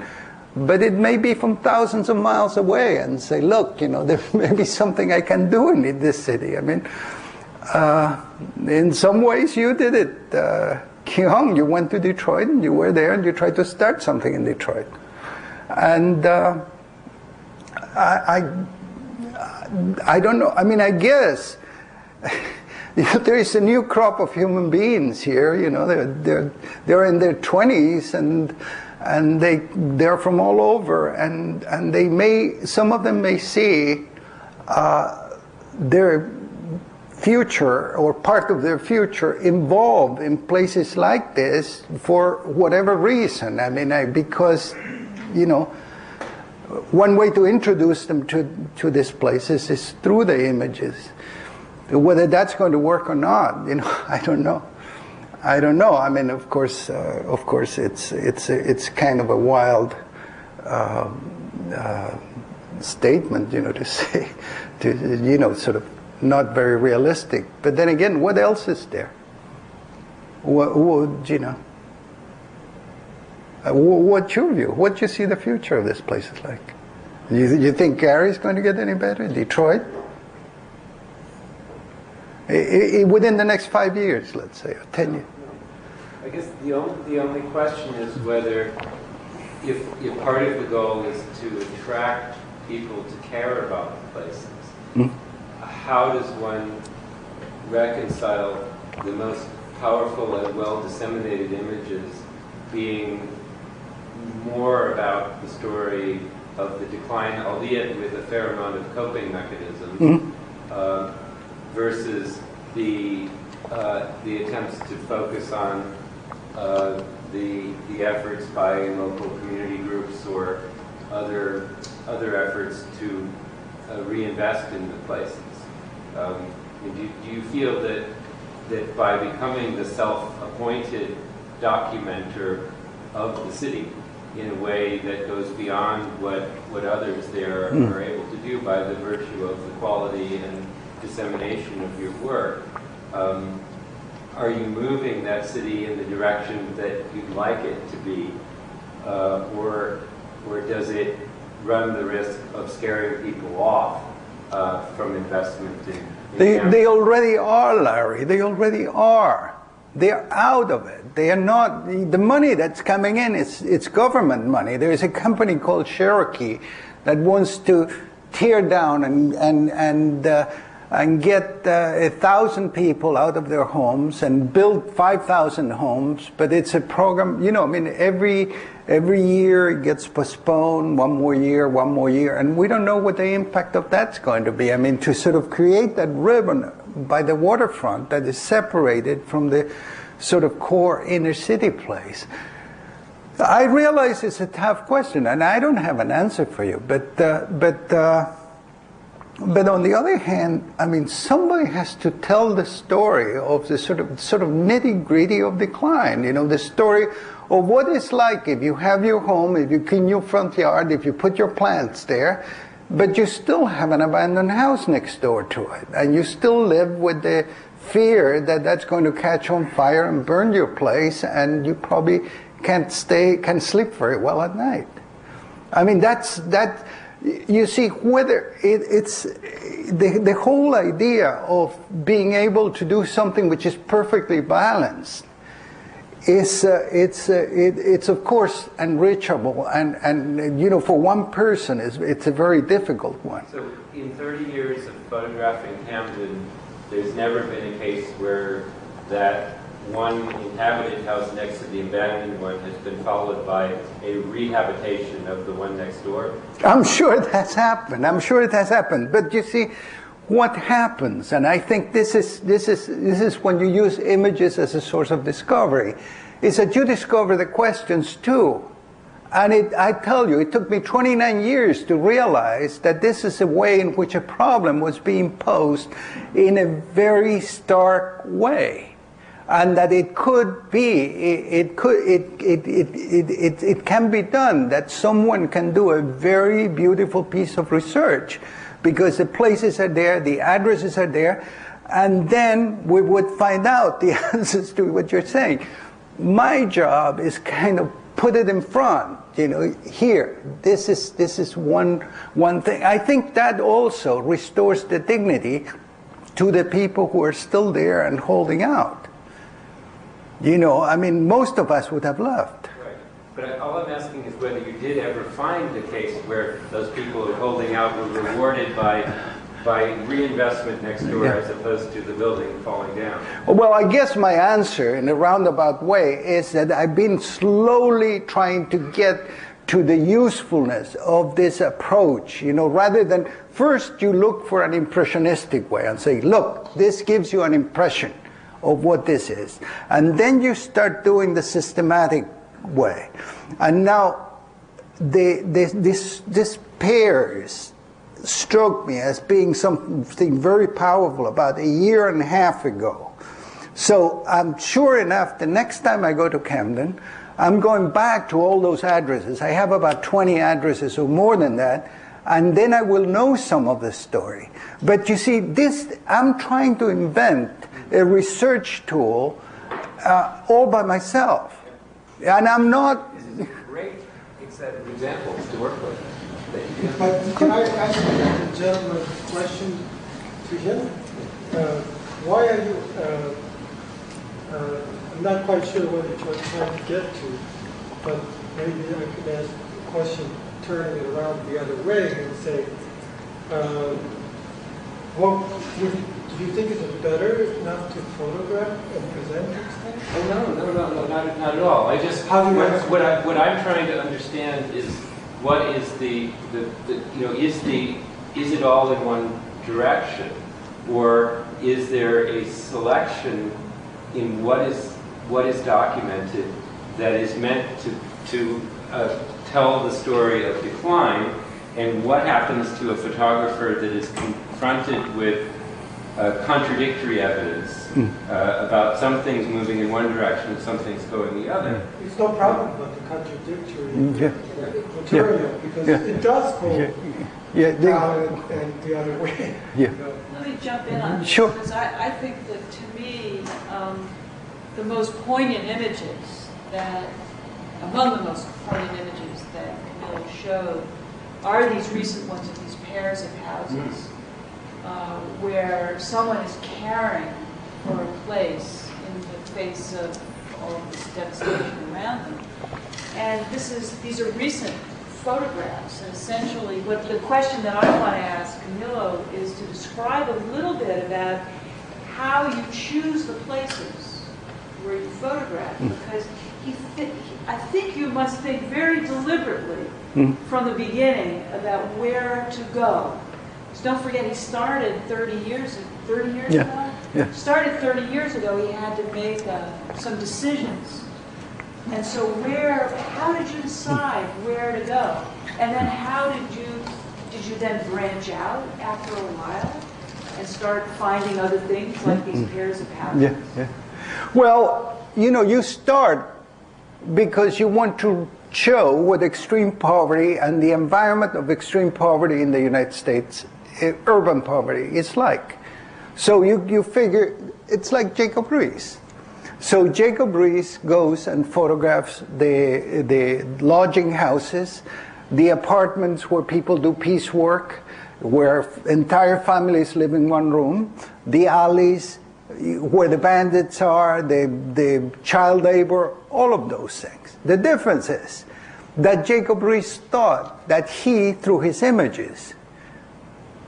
but it may be from thousands of miles away, and say, look, there may be something I can do in this city. I mean, in some ways you did it. Kyung, you went to Detroit and you were there and you tried to start something in Detroit. And I don't know. I mean, I guess there is a new crop of human beings here. They're in their 20s and they're from all over, and some of them may see their future or part of their future involved in places like this for whatever reason. I mean, because one way to introduce them to these places is through the images. Whether that's going to work or not, I don't know. I mean, of course, it's kind of a wild statement, to say, sort of not very realistic. But then again, what else is there? What's your view? What do you see the future of this place is like? You think Gary's going to get any better? Detroit? Within the next 5 years, let's say, or 10 years. I guess the only question is whether, if part of the goal is to attract people to care about the places, how does one reconcile the most powerful and well-disseminated images being more about the story of the decline, albeit with a fair amount of coping mechanisms, versus the attempts to focus on the efforts by local community groups or other efforts to reinvest in the places. Do you feel that by becoming the self-appointed documenter of the city in a way that goes beyond what others there are able to do by the virtue of the quality and dissemination of your work, are you moving that city in the direction that you'd like it to be, or does it run the risk of scaring people off from investment in They already are, Larry. They already are. They are out of it. They are not. The money that's coming in, it's government money. There is a company called Cherokee that wants to tear down and get 1,000 people out of their homes and build 5,000 homes. But it's a program, I mean, every year it gets postponed, one more year, and we don't know what the impact of that's going to be. I mean, to sort of create that ribbon by the waterfront that is separated from the sort of core inner city place. I realize it's a tough question, and I don't have an answer for you, but on the other hand, I mean, somebody has to tell the story of the sort of nitty-gritty of decline, the story of what it's like if you have your home, if you clean your front yard, if you put your plants there, but you still have an abandoned house next door to it, and you still live with the fear that that's going to catch on fire and burn your place, and you probably can't sleep very well at night. I mean, you see, whether it's the whole idea of being able to do something which is perfectly balanced is it's of course unreachable, and you know, for one person it's a very difficult one. So in 30 years of photographing Camden, there's never been a case where that one inhabited house next to the abandoned one has been followed by a rehabilitation of the one next door? I'm sure that's happened. I'm sure it has happened. But you see, what happens, and I think this is when you use images as a source of discovery, is that you discover the questions too. And I tell you, it took me 29 years to realize that this is a way in which a problem was being posed in a very stark way. And that it could be, it can be done, that someone can do a very beautiful piece of research because the places are there, the addresses are there, and then we would find out the answers to what you're saying. My job is kind of put it in front, you know, here, this is one thing. I think that also restores the dignity to the people who are still there and holding out. You know, I mean, most of us would have left. Right. But all I'm asking is whether you did ever find a case where those people who are holding out were rewarded by reinvestment next door, as opposed to the building falling down. Well, I guess my answer in a roundabout way is that I've been slowly trying to get to the usefulness of this approach, you know, rather than first you look for an impressionistic way and say, look, this gives you an impression of what this is. And then you start doing the systematic way. And now this pairs struck me as being something very powerful about a year and a half ago. So I'm sure enough, the next time I go to Camden, I'm going back to all those addresses. I have about 20 addresses or more than that, and then I will know some of the story. But you see, I'm trying to invent a research tool all by myself. And I'm not... This is a great example to work with. But can I ask the gentleman a question to him? Why are you... I'm not quite sure what you're trying to get to, but maybe I could ask a question turning it around the other way and say, do you think it's better not to photograph and present these things? Oh, no, not at all. I just, what I'm trying to understand is what is the you know, is it all in one direction, or is there a selection in what is documented that is meant to tell the story of decline, and what happens to a photographer that is confronted with contradictory evidence about some things moving in one direction and some things going the other? It's no problem about the contradictory material, because it does go down and the other way. Yeah. Let me jump in on this, Sure. because I think that to me, the most poignant images that, among the most poignant images that Camilo showed are these recent ones of these pairs of houses where someone is caring for a place in the face of all of this devastation around them. And these are recent photographs, and essentially what the question that I want to ask Camilo is to describe a little bit about how you choose the places where you photograph, because I think you must think very deliberately from the beginning about where to go. Because don't forget, he started 30 years ago? Yeah. Started 30 years ago, he had to make some decisions. And so how did you decide where to go? And then how did you then branch out after a while and start finding other things like these pairs of houses? Yeah. Well, you know, you start because you want to show what extreme poverty and the environment of extreme poverty in the United States, urban poverty, is like. So you figure it's like Jacob Riis. So Jacob Riis goes and photographs the lodging houses, the apartments where people do piecework, where entire families live in one room, the alleys where the bandits are, the child labor, all of those things. The difference is that Jacob Riis thought that he, through his images,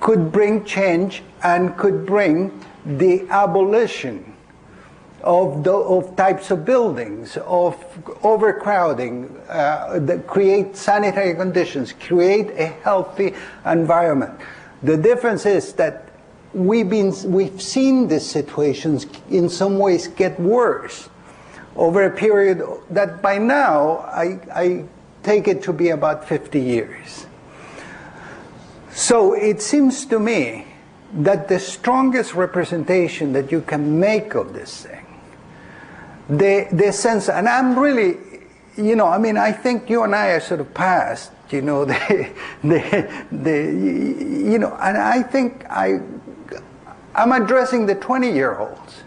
could bring change and could bring the abolition of types of buildings, of overcrowding, that create sanitary conditions, create a healthy environment. The difference is that we've seen these situations in some ways get worse over a period that by now I take it to be about 50 years. So it seems to me that the strongest representation that you can make of this thing, the sense, and I'm really, I think you and I are sort of past, and I think I'm addressing the 20-year-olds.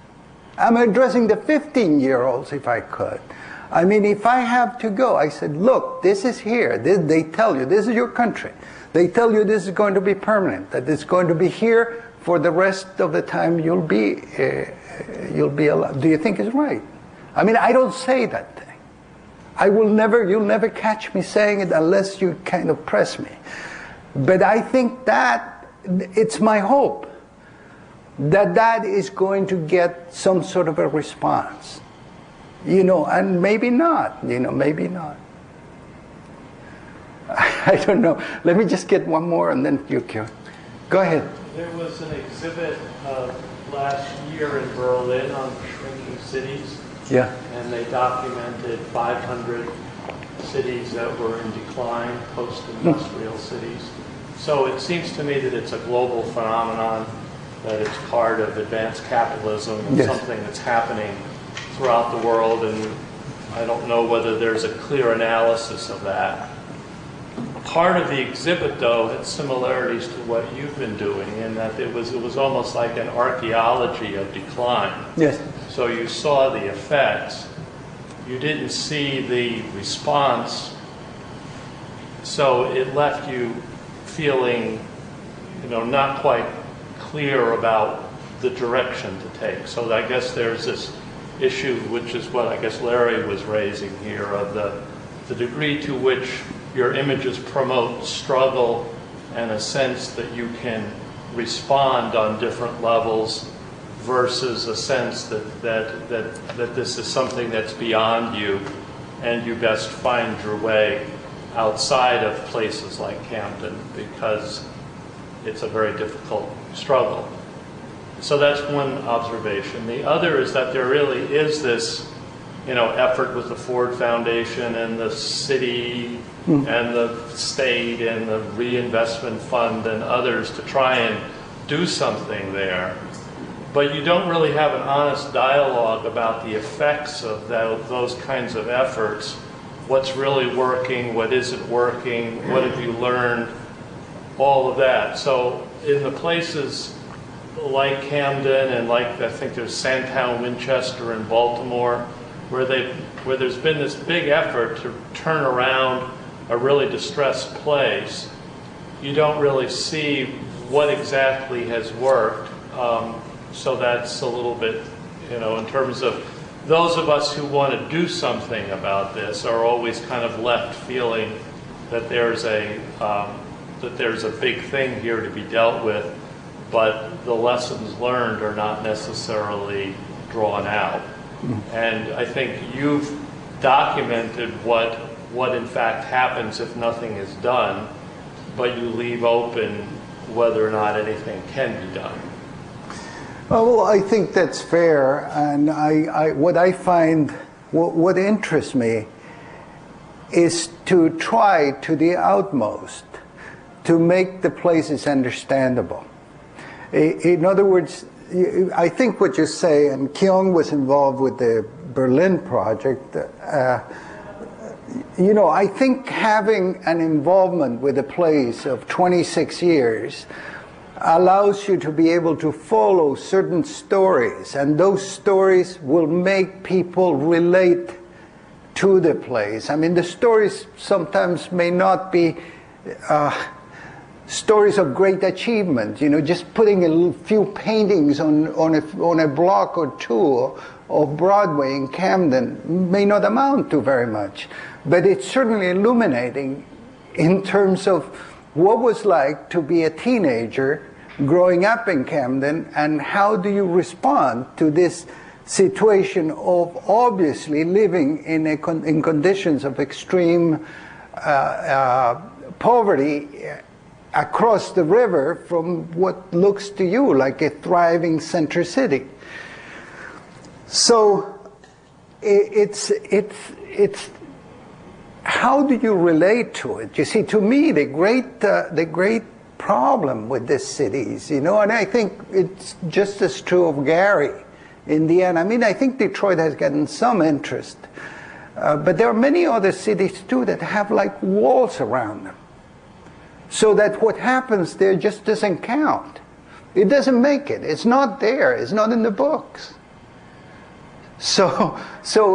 I'm addressing the 15-year-olds if I could. I mean, if I have to go, I said, look, this is here. They tell you, this is your country. They tell you this is going to be permanent, that it's going to be here for the rest of the time you'll be alive. Do you think it's right? I mean, I don't say that thing. You'll never catch me saying it unless you kind of press me. But I think that it's my hope that is going to get some sort of a response. And maybe not, maybe not. I don't know. Let me just get one more and then you can. Go ahead. There was an exhibit last year in Berlin on shrinking cities. Yeah. And they documented 500 cities that were in decline, post-industrial cities. So it seems to me that it's a global phenomenon, that it's part of advanced capitalism and yes. something that's happening throughout the world, and I don't know whether there's a clear analysis of that. Part of the exhibit, though, had similarities to what you've been doing in that it was almost like an archaeology of decline. Yes. So you saw the effects. You didn't see the response. So it left you feeling, not quite clear about the direction to take. So I guess there's this issue, which is what I guess Larry was raising here, of the degree to which your images promote struggle and a sense that you can respond on different levels versus a sense that this is something that's beyond you and you best find your way outside of places like Camden because it's a very difficult struggle. So that's one observation. The other is that there really is this, effort with the Ford Foundation and the city and the state and the reinvestment fund and others to try and do something there. But you don't really have an honest dialogue about the effects of those kinds of efforts. What's really working, what isn't working, what have you learned, all of that. So in the places like Camden and like I think there's Sandtown, Winchester, and Baltimore, where there's been this big effort to turn around a really distressed place, you don't really see what exactly has worked. So that's a little bit, in terms of those of us who want to do something about this are always kind of left feeling that there's a big thing here to be dealt with, but the lessons learned are not necessarily drawn out. And I think you've documented what in fact happens if nothing is done, but you leave open whether or not anything can be done. Well, I think that's fair, and what I find, what interests me is to try to the utmost to make the places understandable. In other words, I think what you say, and Kyung was involved with the Berlin project, I think having an involvement with a place of 26 years allows you to be able to follow certain stories, and those stories will make people relate to the place. I mean, the stories sometimes may not be stories of great achievement. Just putting a few paintings on a block or two of Broadway in Camden may not amount to very much, but it's certainly illuminating in terms of what was like to be a teenager growing up in Camden, and how do you respond to this situation of obviously living in conditions of extreme poverty across the river from what looks to you like a thriving center city. So it's how do you relate to it? You see, to me, the great problem with these cities, and I think it's just as true of Gary in the end. I mean, I think Detroit has gotten some interest, but there are many other cities too that have like walls around them, so that what happens there just doesn't count. It doesn't make it. It's not there. It's not in the books. So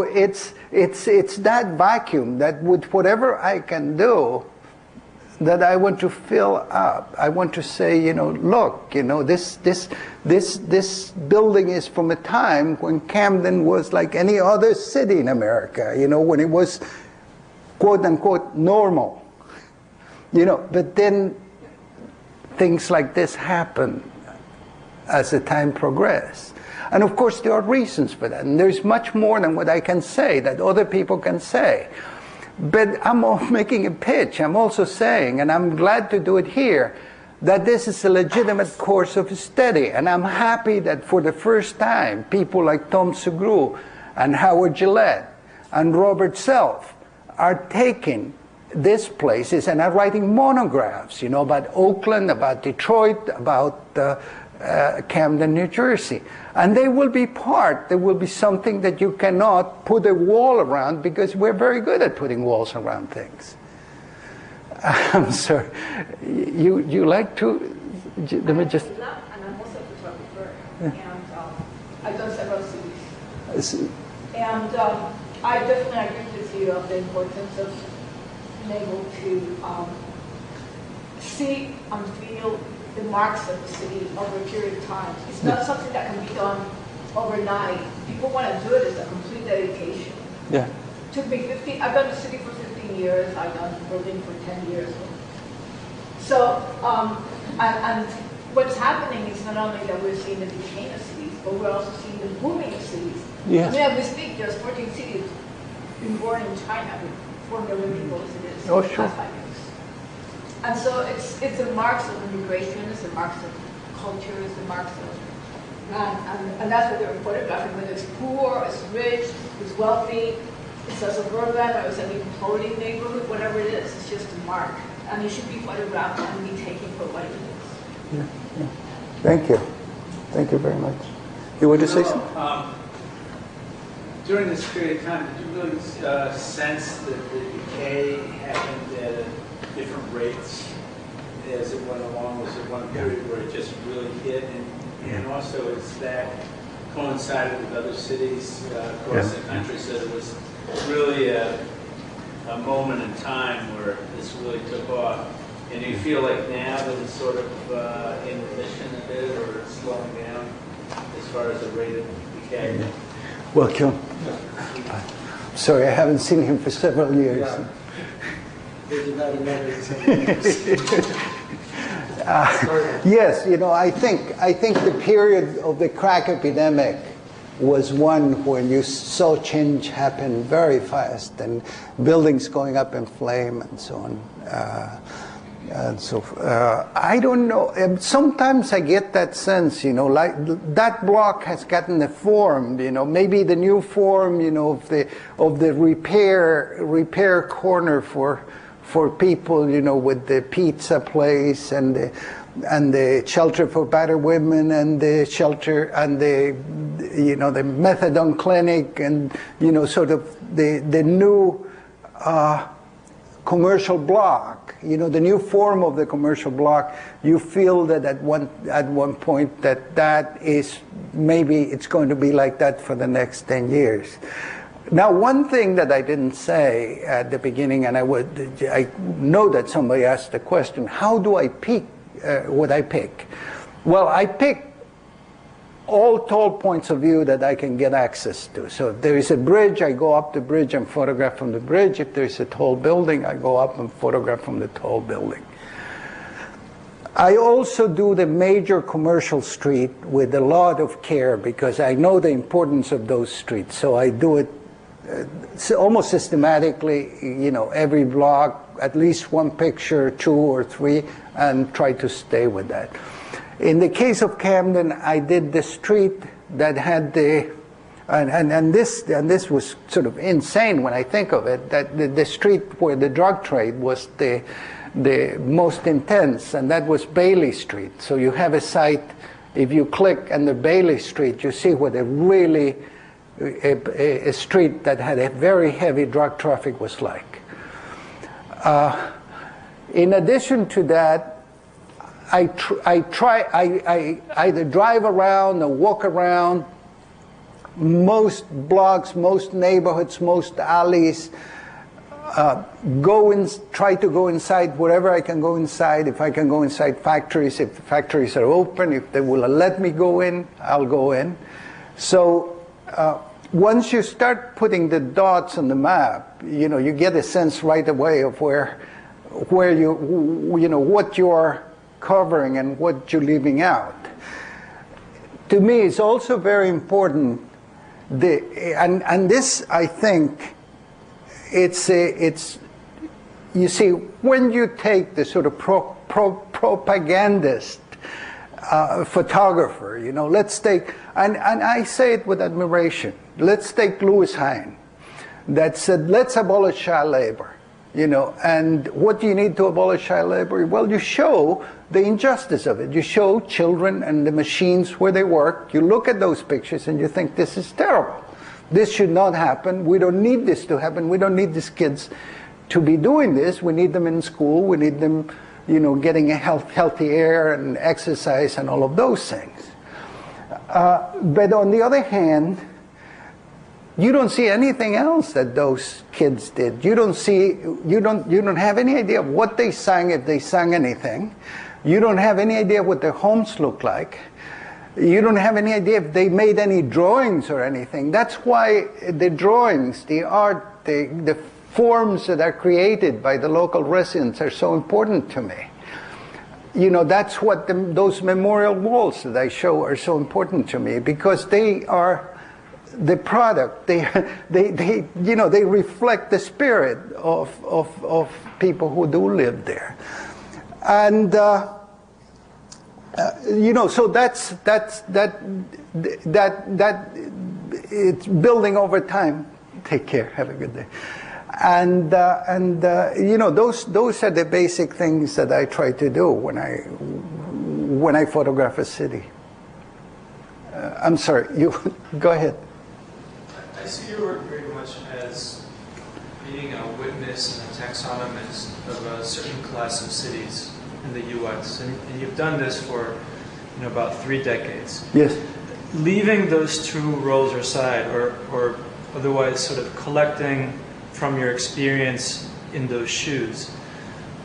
it's that vacuum that with whatever I can do, that I want to fill up. I want to say, look, this building is from a time when Camden was like any other city in America, when it was quote unquote normal, but then things like this happen as the time progressed. And of course there are reasons for that, and there's much more than what I can say that other people can say. But I'm making a pitch. I'm also saying, and I'm glad to do it here, that this is a legitimate course of study. And I'm happy that for the first time, people like Tom Segru and Howard Gillette and Robert Self are taking these places and are writing monographs, about Oakland, about Detroit, about Camden, New Jersey. And they will be there will be something that you cannot put a wall around, because we're very good at putting walls around things. I'm sorry. You like to, let me just. And I'm also a photographer, and I've done several cities. And I definitely agree with you of the importance of being able to see and feel the marks of the city over a period of time. It's not something that can be done overnight. People want to do it as a complete dedication. Yeah. Took me 15, I've done the city for 15 years, I've done Berlin for 10 years. So, and what's happening is not only that we're seeing the decay of cities, but we're also seeing the booming of cities. Yes. I mean, as we speak, there's 14 cities being born in China with 4 million people as it is. Oh, sure. Last 5 years. And so it's the marks of immigration, it's the marks of culture, it's the marks of, and that's what they're photographing, whether it's poor, it's rich, it's wealthy, it's a suburban, or it's an imploding neighborhood, whatever it is, it's just a mark. And it should be photographed and be taken for what it is. Yeah. Thank you. Thank you very much. You want to say something? During this period of time, did you really sense that the decay happened at different rates as it went along? Was it one period where it just really hit? And also, is that coincided with other cities across the country, so there was really a moment in time where this really took off? And do you feel like now that it's sort of in remission a bit, or it's slowing down as far as the rate of decay? Welcome. Sorry, I haven't seen him for several years. Yeah. Yes, I think the period of the crack epidemic was one when you saw change happen very fast, and buildings going up in flame and so on. And so I don't know. Sometimes I get that sense, like that block has gotten a form, maybe the new form, of the repair corner for people, with the pizza place and the shelter for battered women and the shelter and the methadone clinic and sort of the new commercial block, the new form of the commercial block. You feel that at one point that is maybe it's going to be like that for the next 10 years. Now, one thing that I didn't say at the beginning, and I know that somebody asked the question, how do I pick what I pick? Well, I pick all tall points of view that I can get access to. So if there is a bridge, I go up the bridge and photograph from the bridge. If there is a tall building, I go up and photograph from the tall building. I also do the major commercial street with a lot of care because I know the importance of those streets. So I do it almost systematically, you know, every block, at least one picture, 2 or 3, and try to stay with that. In the case of Camden, I did the street that had the, and this was sort of insane when I think of it, that the street where the drug trade was the most intense, and that was Bailey Street. So you have a site, if you click on the Bailey Street, you see what a street that had a very heavy drug traffic was like. In addition to that, I either drive around or walk around most blocks, most neighborhoods, most alleys, try to go inside wherever I can go inside. If I can go inside factories, if the factories are open, if they will let me go in, I'll go in. So once you start putting the dots on the map, you know, you get a sense right away of where you know, what you're covering and what you're leaving out. To me, it's also very important, and this, I think, it's you see, when you take the sort of propagandist photographer, you know, let's take, and I say it with admiration, let's take Louis Hine, that said, let's abolish child labor. You know, and what do you need to abolish child labor? Well, you show the injustice of it. You show children and the machines where they work. You look at those pictures and you think, this is terrible. This should not happen. We don't need this to happen. We don't need these kids to be doing this. We need them in school. We need them, you know, getting a healthy air and exercise and all of those things. But on the other hand, you don't see anything else that those kids did. You don't have any idea of what they sang, if they sang anything. You don't have any idea what their homes look like. You don't have any idea if they made any drawings or anything. That's why the drawings, the art, the forms that are created by the local residents are so important to me. You know, that's what those memorial walls that I show are so important to me, because they are the product. They you know, they reflect the spirit of people who do live there, and you know, so that it's building over time. Take care. Have a good day. And you know, those are the basic things that I try to do when I photograph a city. I'm sorry. You go ahead. I see your work very much as being a witness and a taxonomist of a certain class of cities in the U.S. And you've done this for, you know, about 3 decades. Yes. Leaving those two roles aside, or otherwise sort of collecting from your experience in those shoes,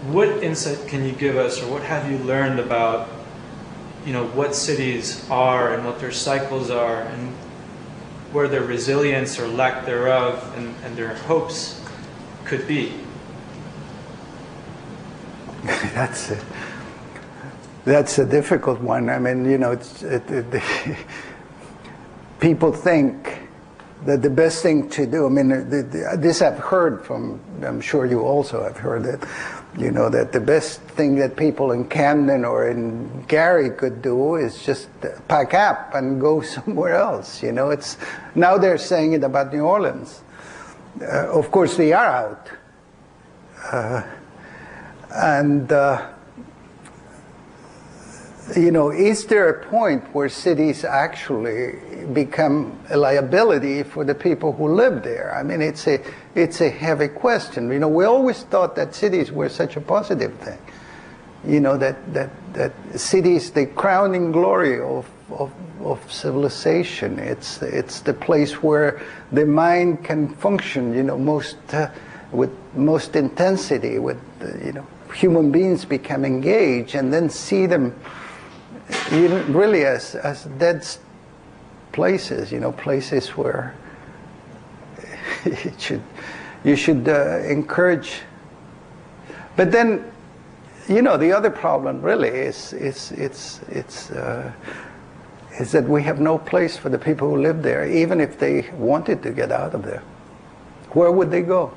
what insight can you give us, or what have you learned about, you know, what cities are and what their cycles are, and where their resilience or lack thereof and their hopes could be? That's a difficult one. I mean, you know, people think that the best thing to do, I mean, this I've heard from, I'm sure you also have heard it, you know, that the best thing that people in Camden or in Gary could do is just pack up and go somewhere else. You know, it's, now they're saying it about New Orleans. Of course, they are out. You know, is there a point where cities actually become a liability for the people who live there? I mean, it's a heavy question. You know, we always thought that cities were such a positive thing. that city is the crowning glory of civilization. It's the place where the mind can function, with most intensity, with human beings become engaged, and then see them really as dead places, places where you should encourage. But then, the other problem really is that we have no place for the people who live there, even if they wanted to get out of there. Where would they go?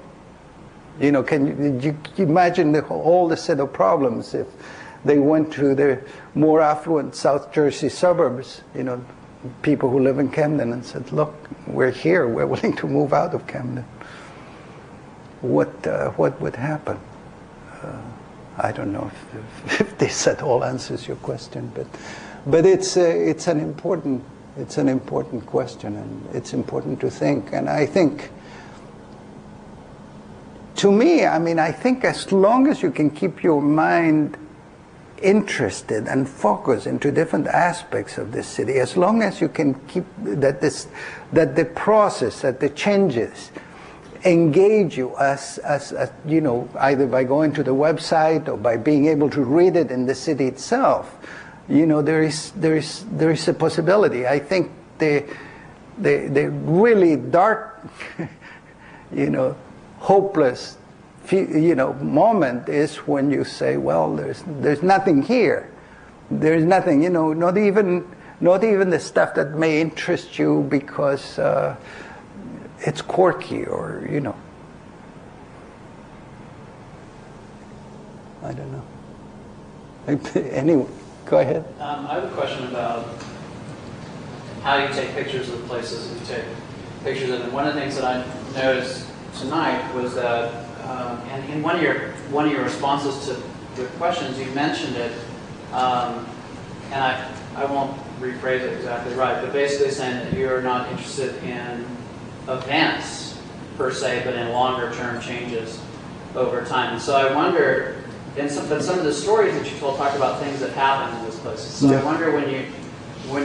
Can you imagine all the set of problems if they went to the more affluent South Jersey suburbs, people who live in Camden, and said, look, we're here, we're willing to move out of Camden. What would happen? I don't know if this at all answers your question, but it's an important question, and it's important to think. And I think, to me, I think as long as you can keep your mind interested and focused into different aspects of this city, as long as you can keep that the process, that the changes engage you as either by going to the website or by being able to read it in the city itself, there is a possibility. I think the really dark, hopeless, moment is when you say, well, there's nothing here. There's nothing, not even the stuff that may interest you because it's quirky or, I don't know. Anyway, go ahead. I have a question about how you take pictures of places and you take pictures of them. One of the things that I noticed tonight was that, and in one of your responses to the questions, you mentioned it, and I won't rephrase it exactly right, but basically saying that you're not interested in events per se, but in longer term changes over time. And so I wonder, but some of the stories that you told talk about things that happen in those places. So I wonder when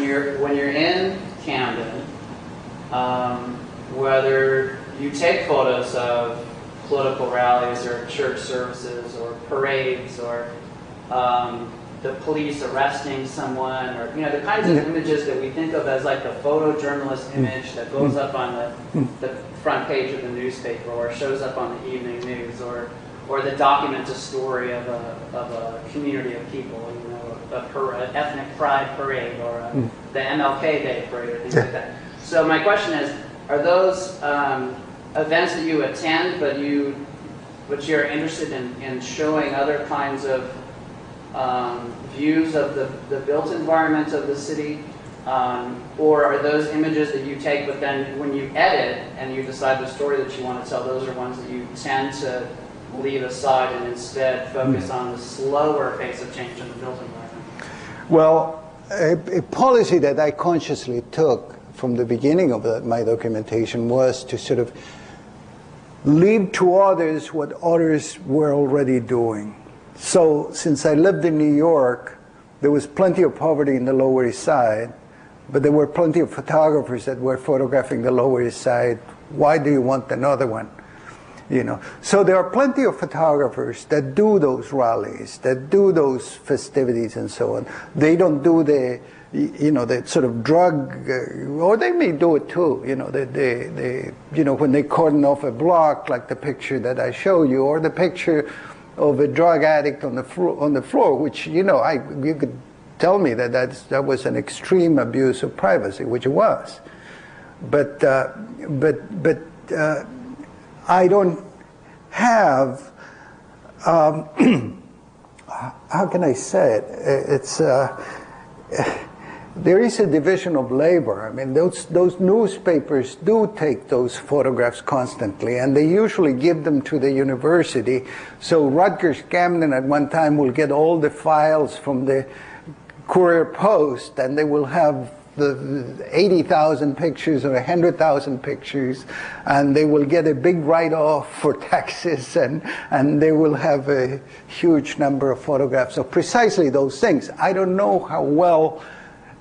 you're in Camden, whether you take photos of political rallies or church services or parades or the police arresting someone, or the kinds of images that we think of as like the photojournalist image that goes up on the front page of the newspaper or shows up on the evening news, or that documents a story of a community of people, an ethnic pride parade or the MLK Day parade or things like that. So my question is, are those events that you attend, but you're interested in showing other kinds of views of the built environment of the city, or are those images that you take, but then when you edit and you decide the story that you want to tell, those are ones that you tend to leave aside and instead focus on the slower pace of change in the built environment? Well, a policy that I consciously took from the beginning of my documentation was to sort of leave to others what others were already doing. So since I lived in New York, there was plenty of poverty in the Lower East Side, but there were plenty of photographers that were photographing the Lower East Side. Why do you want another one? So there are plenty of photographers that do those rallies, that do those festivities and so on. They don't do the sort of drug, or they may do it too, when they cordon off a block, like the picture that I show you, or the picture of a drug addict on the floor, which, you could tell me that was an extreme abuse of privacy, which it was. But I don't have, how can I say it? It's, there is a division of labor. I mean, those newspapers do take those photographs constantly, and they usually give them to the university. So Rutgers Camden at one time will get all the files from the Courier Post, and they will have the 80,000 pictures or 100,000 pictures, and they will get a big write-off for taxes, and they will have a huge number of photographs of precisely those things. I don't know how well,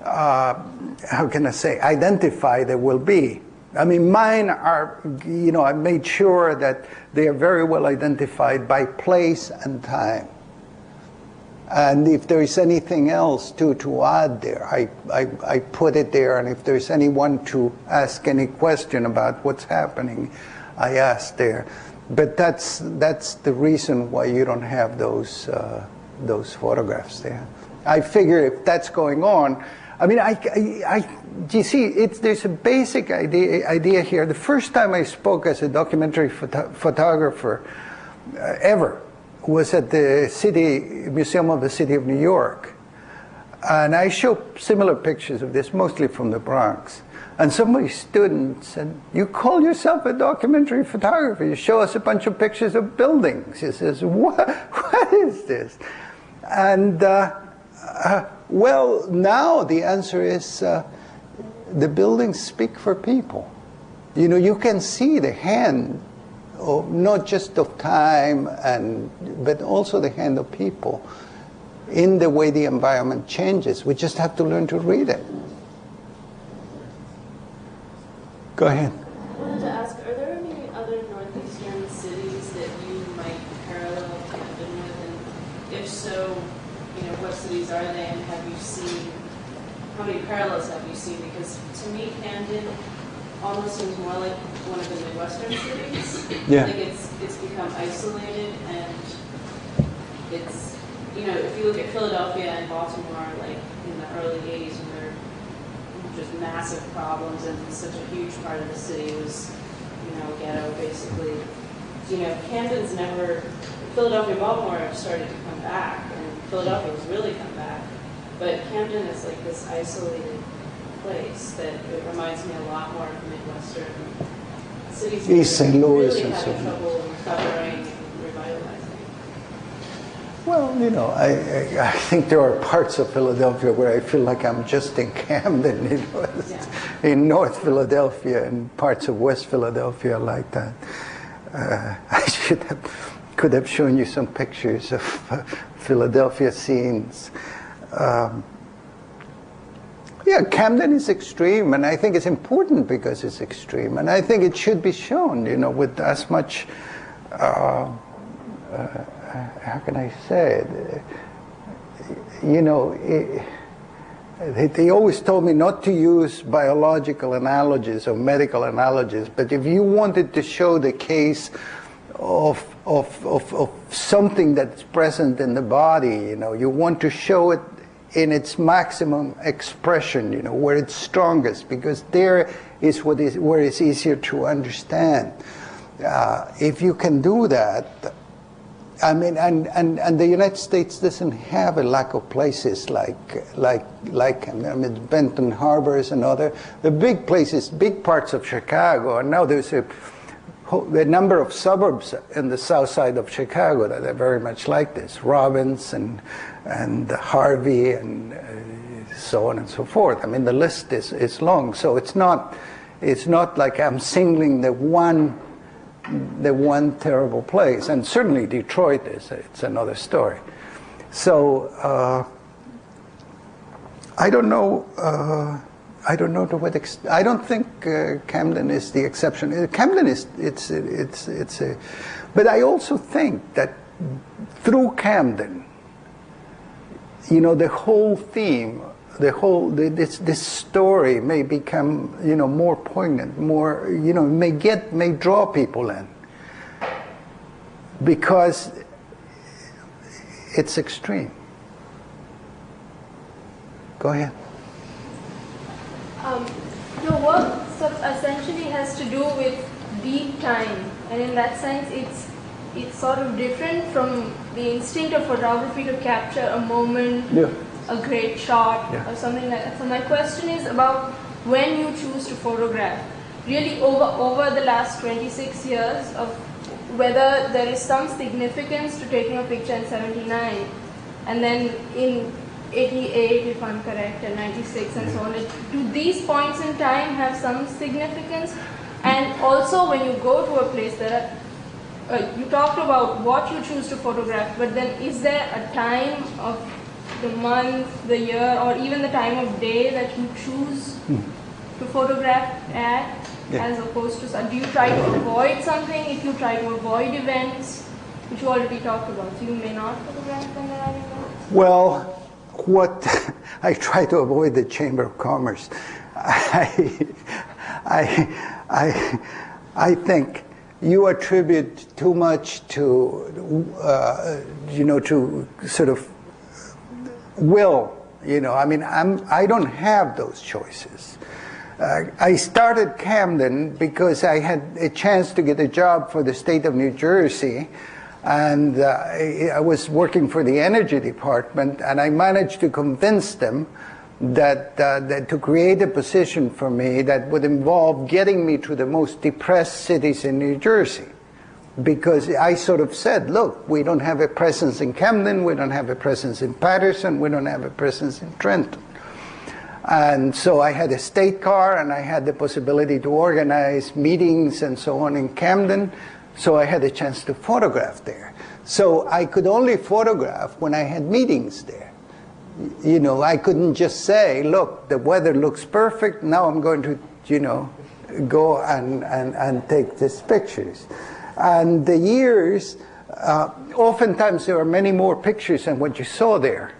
how can I say, identified they will be. I mean, mine are, you know, I made sure that they are very well identified by place and time. And if there is anything else to add there, I put it there. And if there's anyone to ask any question about what's happening, I ask there. But that's the reason why you don't have those photographs there. I figure if that's going on, I mean, you see, there's a basic idea here. The first time I spoke as a documentary photographer ever was at the Museum of the City of New York. And I show similar pictures of this, mostly from the Bronx. And somebody stood and said, "You call yourself a documentary photographer? You show us a bunch of pictures of buildings." He says, what is this? And well, now the answer is the buildings speak for people. You know, you can see the hand of, not just of time, but also the hand of people in the way the environment changes. We just have to learn to read it. Go ahead. I wanted to ask, are there any other northeastern cities that you might parallel Camden with? And if so, you know, what cities are they, and have you seen, how many parallels have you seen? Because to me, Camden almost seems more like one of the Midwestern cities. Yeah. Like it's become isolated, and it's, you know, if you look at Philadelphia and Baltimore, like in the early 80s, when there were just massive problems, and such a huge part of the city was, you know, ghetto, basically. You know, Camden's never, Philadelphia and Baltimore have started to come back, and Philadelphia has really come back, but Camden is like this isolated place that it reminds me a lot more of Midwestern cities. East St. Louis really and so having trouble recovering and revitalizing. Well, you know, I think there are parts of Philadelphia where I feel like I'm just in Camden, you know, in North Philadelphia and parts of West Philadelphia like that. I could have shown you some pictures of Philadelphia scenes. Yeah, Camden is extreme, and I think it's important because it's extreme, and I think it should be shown, you know, with as much, how can I say it? You know, they always told me not to use biological analogies or medical analogies, but if you wanted to show the case of something that's present in the body, you know, you want to show it in its maximum expression, you know, where it's strongest, because there is where it's easier to understand. If you can do that, I mean, and the United States doesn't have a lack of places like I mean, Benton Harbor is another. The big places, big parts of Chicago, and now there's a number of suburbs in the south side of Chicago that are very much like this. Robbins and Harvey and so on and so forth. I mean, the list is long. So it's not like I'm singling the one terrible place. And certainly Detroit it's another story. So I don't know. I don't know to what extent. I don't think Camden is the exception. Camden is it's a. But I also think that through Camden, you know, the whole theme, this story may become, you know, more poignant, more, you know, may draw people in, because it's extreme. Go ahead. Your work essentially has to do with deep time, and in that sense, it's sort of different from the instinct of photography to capture a moment, a great shot, or something like that. So my question is about when you choose to photograph. Really, over the last 26 years, of whether there is some significance to taking a picture in '79, and then in 88, if I'm correct, and 96, and so on. Do these points in time have some significance? And also, when you go to a place, there are, you talked about what you choose to photograph, but then is there a time of the month, the year, or even the time of day that you choose to photograph at, as opposed to, do you try to avoid something if you try to avoid events, which you already talked about, so you may not photograph when there are events? Well, what I try to avoid the Chamber of Commerce. I think you attribute too much to, to sort of will. I mean, I don't have those choices. I started Camden because I had a chance to get a job for the state of New Jersey, and I was working for the energy department, and I managed to convince them that to create a position for me that would involve getting me to the most depressed cities in New Jersey. Because I sort of said, look, we don't have a presence in Camden, we don't have a presence in Patterson, we don't have a presence in Trenton. And so I had a state car, and I had the possibility to organize meetings and so on in Camden, so I had a chance to photograph there. So I could only photograph when I had meetings there. I couldn't just say, look, the weather looks perfect, now I'm going to, go and take these pictures. And the years, oftentimes there are many more pictures than what you saw there.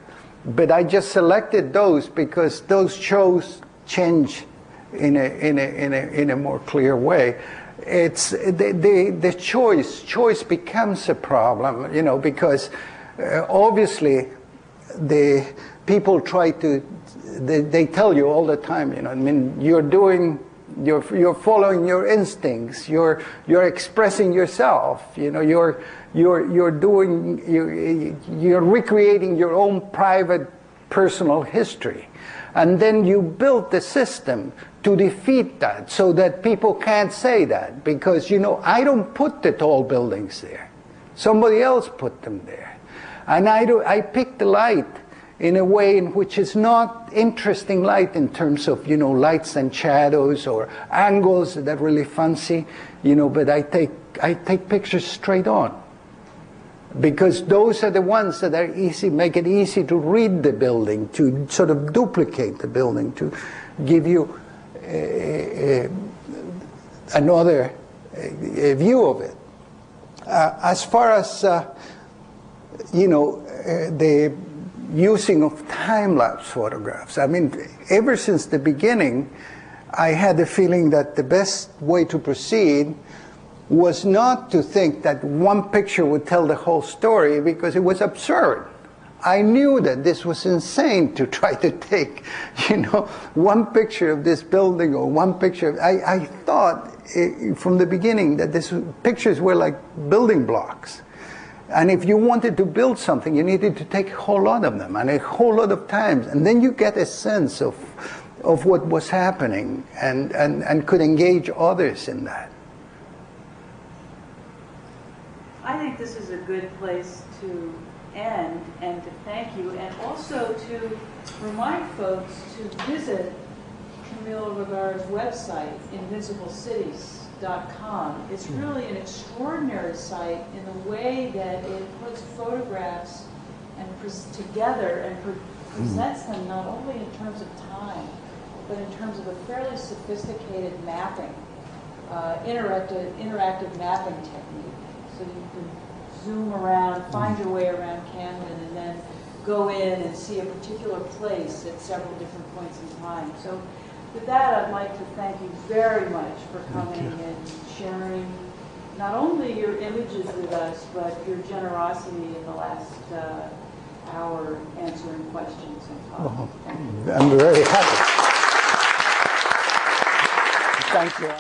But I just selected those because those shows change in a more clear way. It's the choice becomes a problem, because obviously the people try to, they tell you all the time, I mean, you're following your instincts, you're expressing yourself, you're recreating your own private personal history. And then you build the system to defeat that so that people can't say that, because I don't put the tall buildings there. Somebody else put them there. And I pick the light in a way in which is not interesting light in terms of, lights and shadows or angles that are really fancy, but I take pictures straight on. Because those are the ones that are easy, make it easy to read the building, to sort of duplicate the building, to give you another view of it. As far as, the using of time-lapse photographs. I mean, ever since the beginning, I had the feeling that the best way to proceed was not to think that one picture would tell the whole story, because it was absurd. I knew that this was insane to try to take, one picture of this building or one picture. I thought from the beginning that pictures were like building blocks. And if you wanted to build something, you needed to take a whole lot of them and a whole lot of times. And then you get a sense of what was happening and could engage others in that. I think this is a good place to end and to thank you, and also to remind folks to visit Camille Rivera's website, invincibleCities.com. It's really an extraordinary site in the way that it puts photographs and together and presents them not only in terms of time, but in terms of a fairly sophisticated mapping, interactive mapping technique. So that you can zoom around, find your way around Camden, and then go in and see a particular place at several different points in time. So with that, I'd like to thank you very much for coming and sharing not only your images with us, but your generosity in the last hour answering questions and talking. I'm very happy. Thank you.